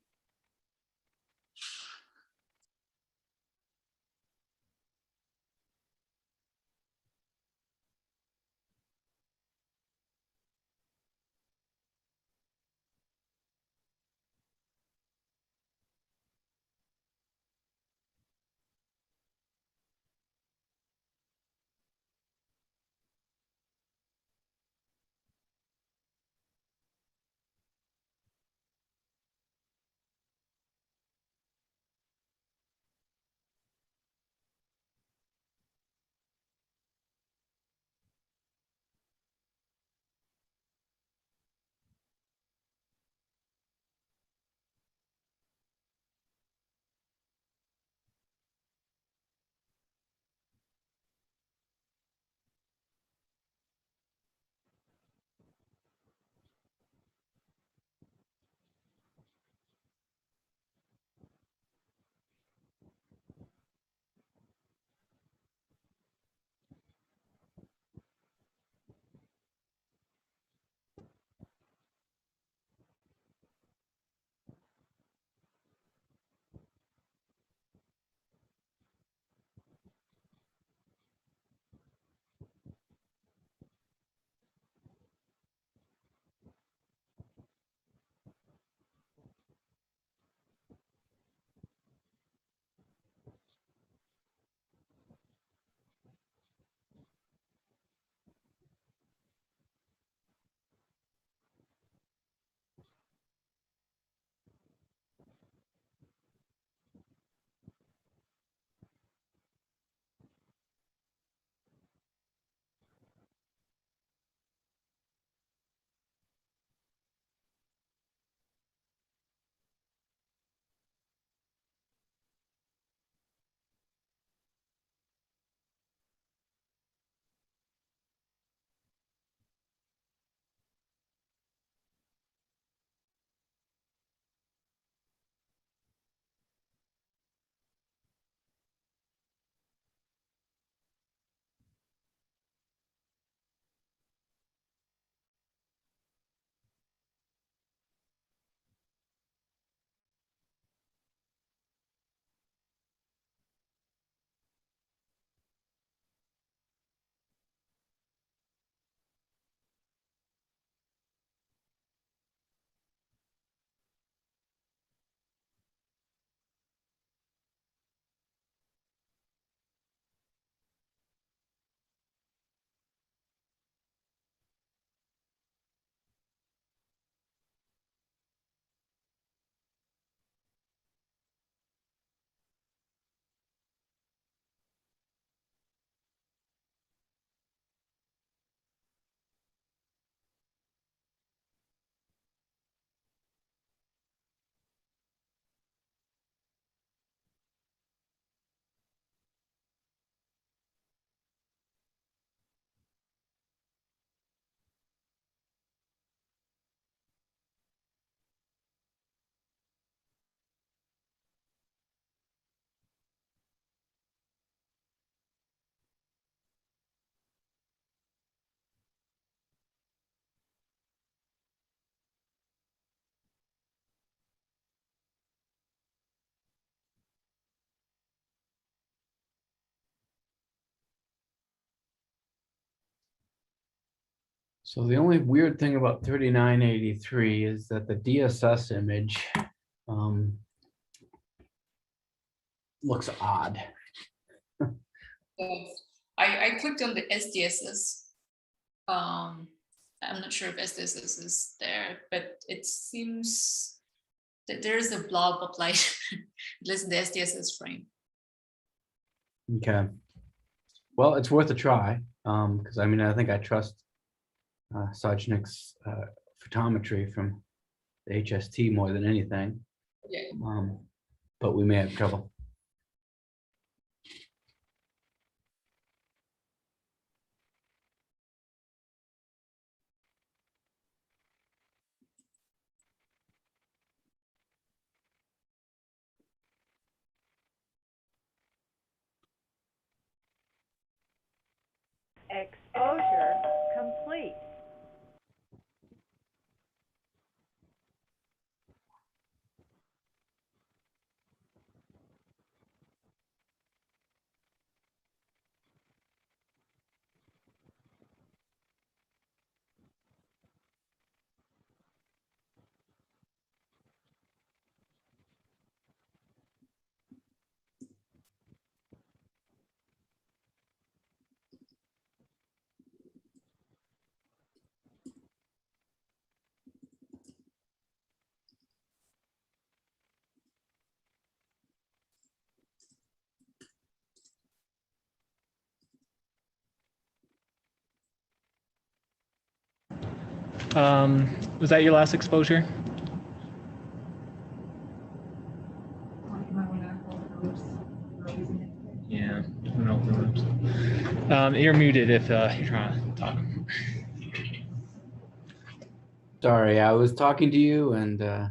So the only weird thing about 3983 is that the DSS image looks odd. I clicked on the SDSS. I'm not sure if SDSS is there, but it seems that there is a blob of light, at least in the SDSS frame. Okay. Well, it's worth a try, because I mean, I think I trust Sajnik's photometry from the HST more than anything. Yeah. But we may have trouble. Exposure complete. Was that your last exposure? Yeah, I don't know. You're muted if you're trying to talk. Sorry, I was talking to you, and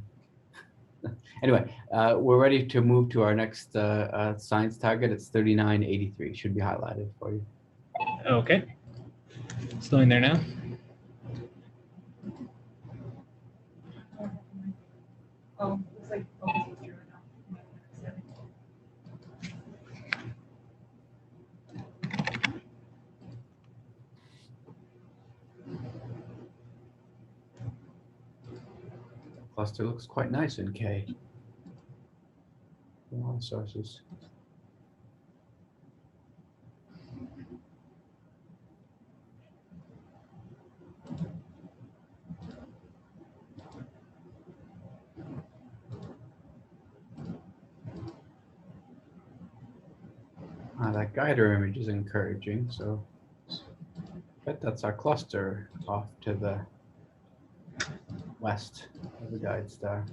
anyway, we're ready to move to our next science target. It's 3983. Should be highlighted for you. Okay. Still in there now. Oh, looks like focus was zero now. Cluster looks quite nice in K. A lot of sources. That guider image is encouraging, so I bet that's our cluster off to the west of the guide star.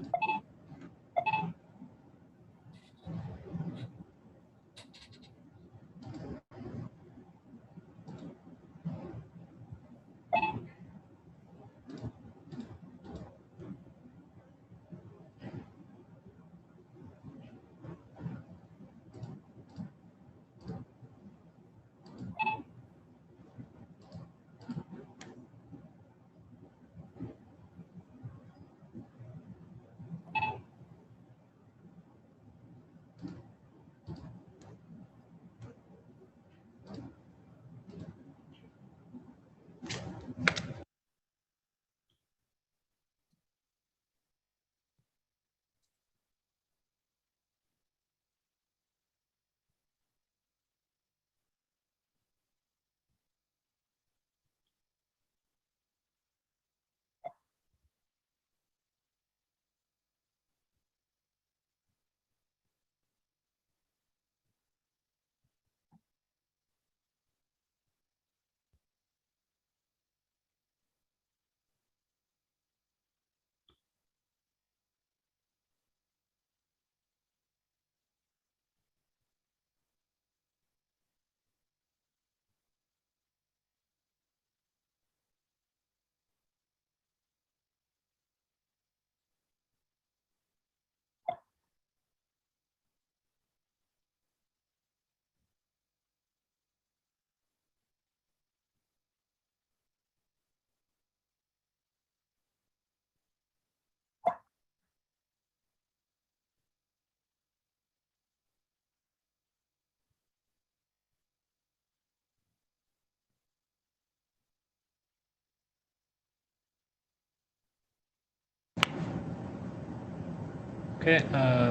Okay,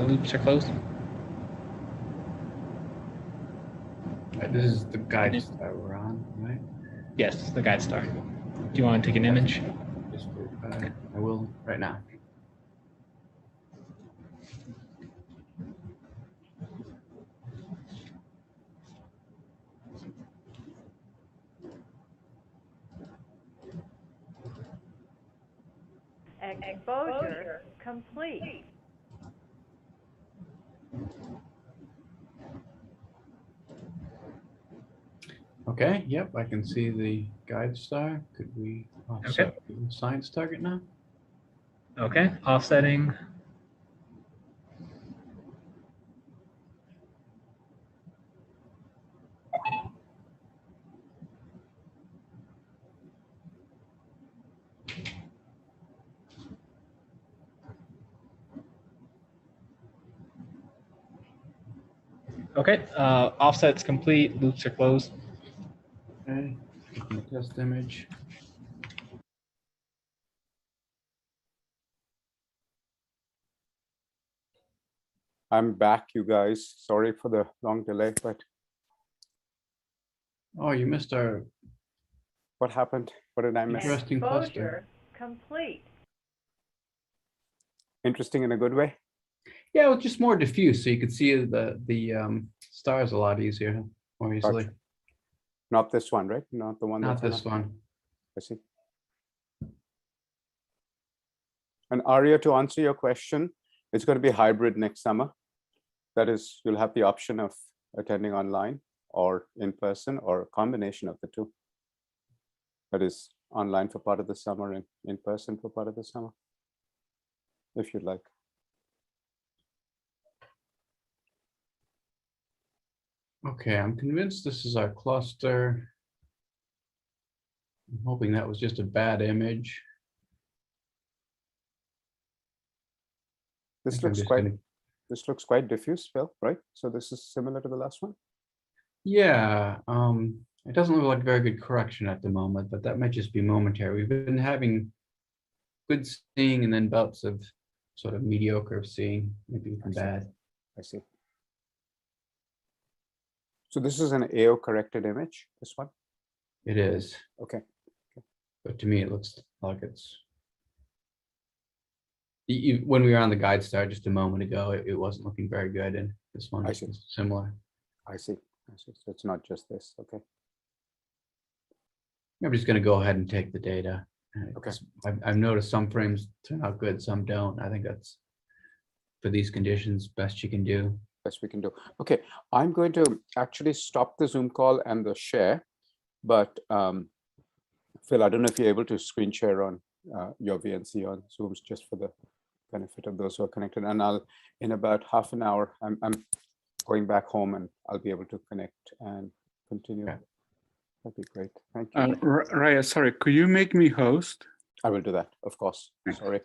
loops are closed. This is the guide star we're on, right? Yes, the guide star. Do you want to take an image? Just, I will right now. Exposure complete. Okay, yep, I can see the guide star. Could we offset the science target now? Okay, offsetting. Okay, offset's complete, loops are closed. Okay, taking a test image. I'm back, you guys. Sorry for the long delay, but Oh, you missed our what happened? What did I miss? interesting cluster. Exposure complete. Interesting in a good way? Yeah, it was just more diffuse, so you could see the stars a lot easier, more easily. Gotcha. Not this one, right? Not the one Not that's this one. I see. And Arya, to answer your question, it's going to be hybrid next summer. That is, you'll have the option of attending online or in person or a combination of the two. That is online for part of the summer and in person for part of the summer, if you'd like. Okay, I'm convinced this is our cluster. I'm hoping that was just a bad image. This looks quite diffuse, Phil, right? So this is similar to the last one? Yeah, it doesn't look like very good correction at the moment, but that might just be momentary. We've been having good seeing and then bouts of sort of mediocre seeing, maybe even bad. I see. So this is an AO corrected image, this one? It is. Okay. But to me, it looks like it's when we were on the guide star just a moment ago, it wasn't looking very good, and this one is similar. I see. So it's not just this. Okay. I'm just going to go ahead and take the data. Okay. I've noticed some frames turn out good, some don't. I think that's, for these conditions, best you can do. Best we can do. Okay, I'm going to actually stop the Zoom call and the share, but Phil, I don't know if you're able to screen share on your VNC on Zooms just for the benefit of those who are connected. And I'll, in about half an hour, I'm going back home and I'll be able to connect and continue. Okay. That'd be great. Thank you. Raya, sorry, could you make me host? I will do that, of course. Sorry.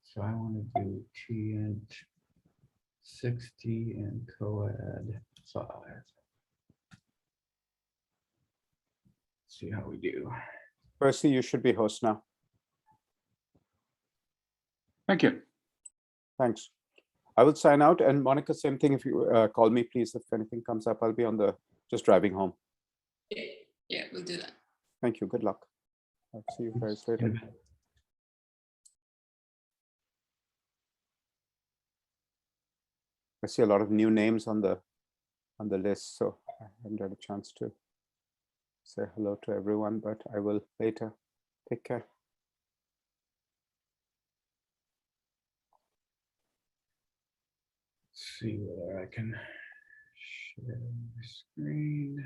So I want to do TN 60 and coed 5. See how we do. Percy, you should be host now. Thank you. Thanks. I will sign out, and Monica, same thing. If you call me, please, if anything comes up, I'll be on the just driving home. Yeah, we'll do that. Thank you. Good luck. I'll see you guys later. I see a lot of new names on the list, so I haven't had a chance to say hello to everyone, but I will later. Take care. See whether I can share my screen.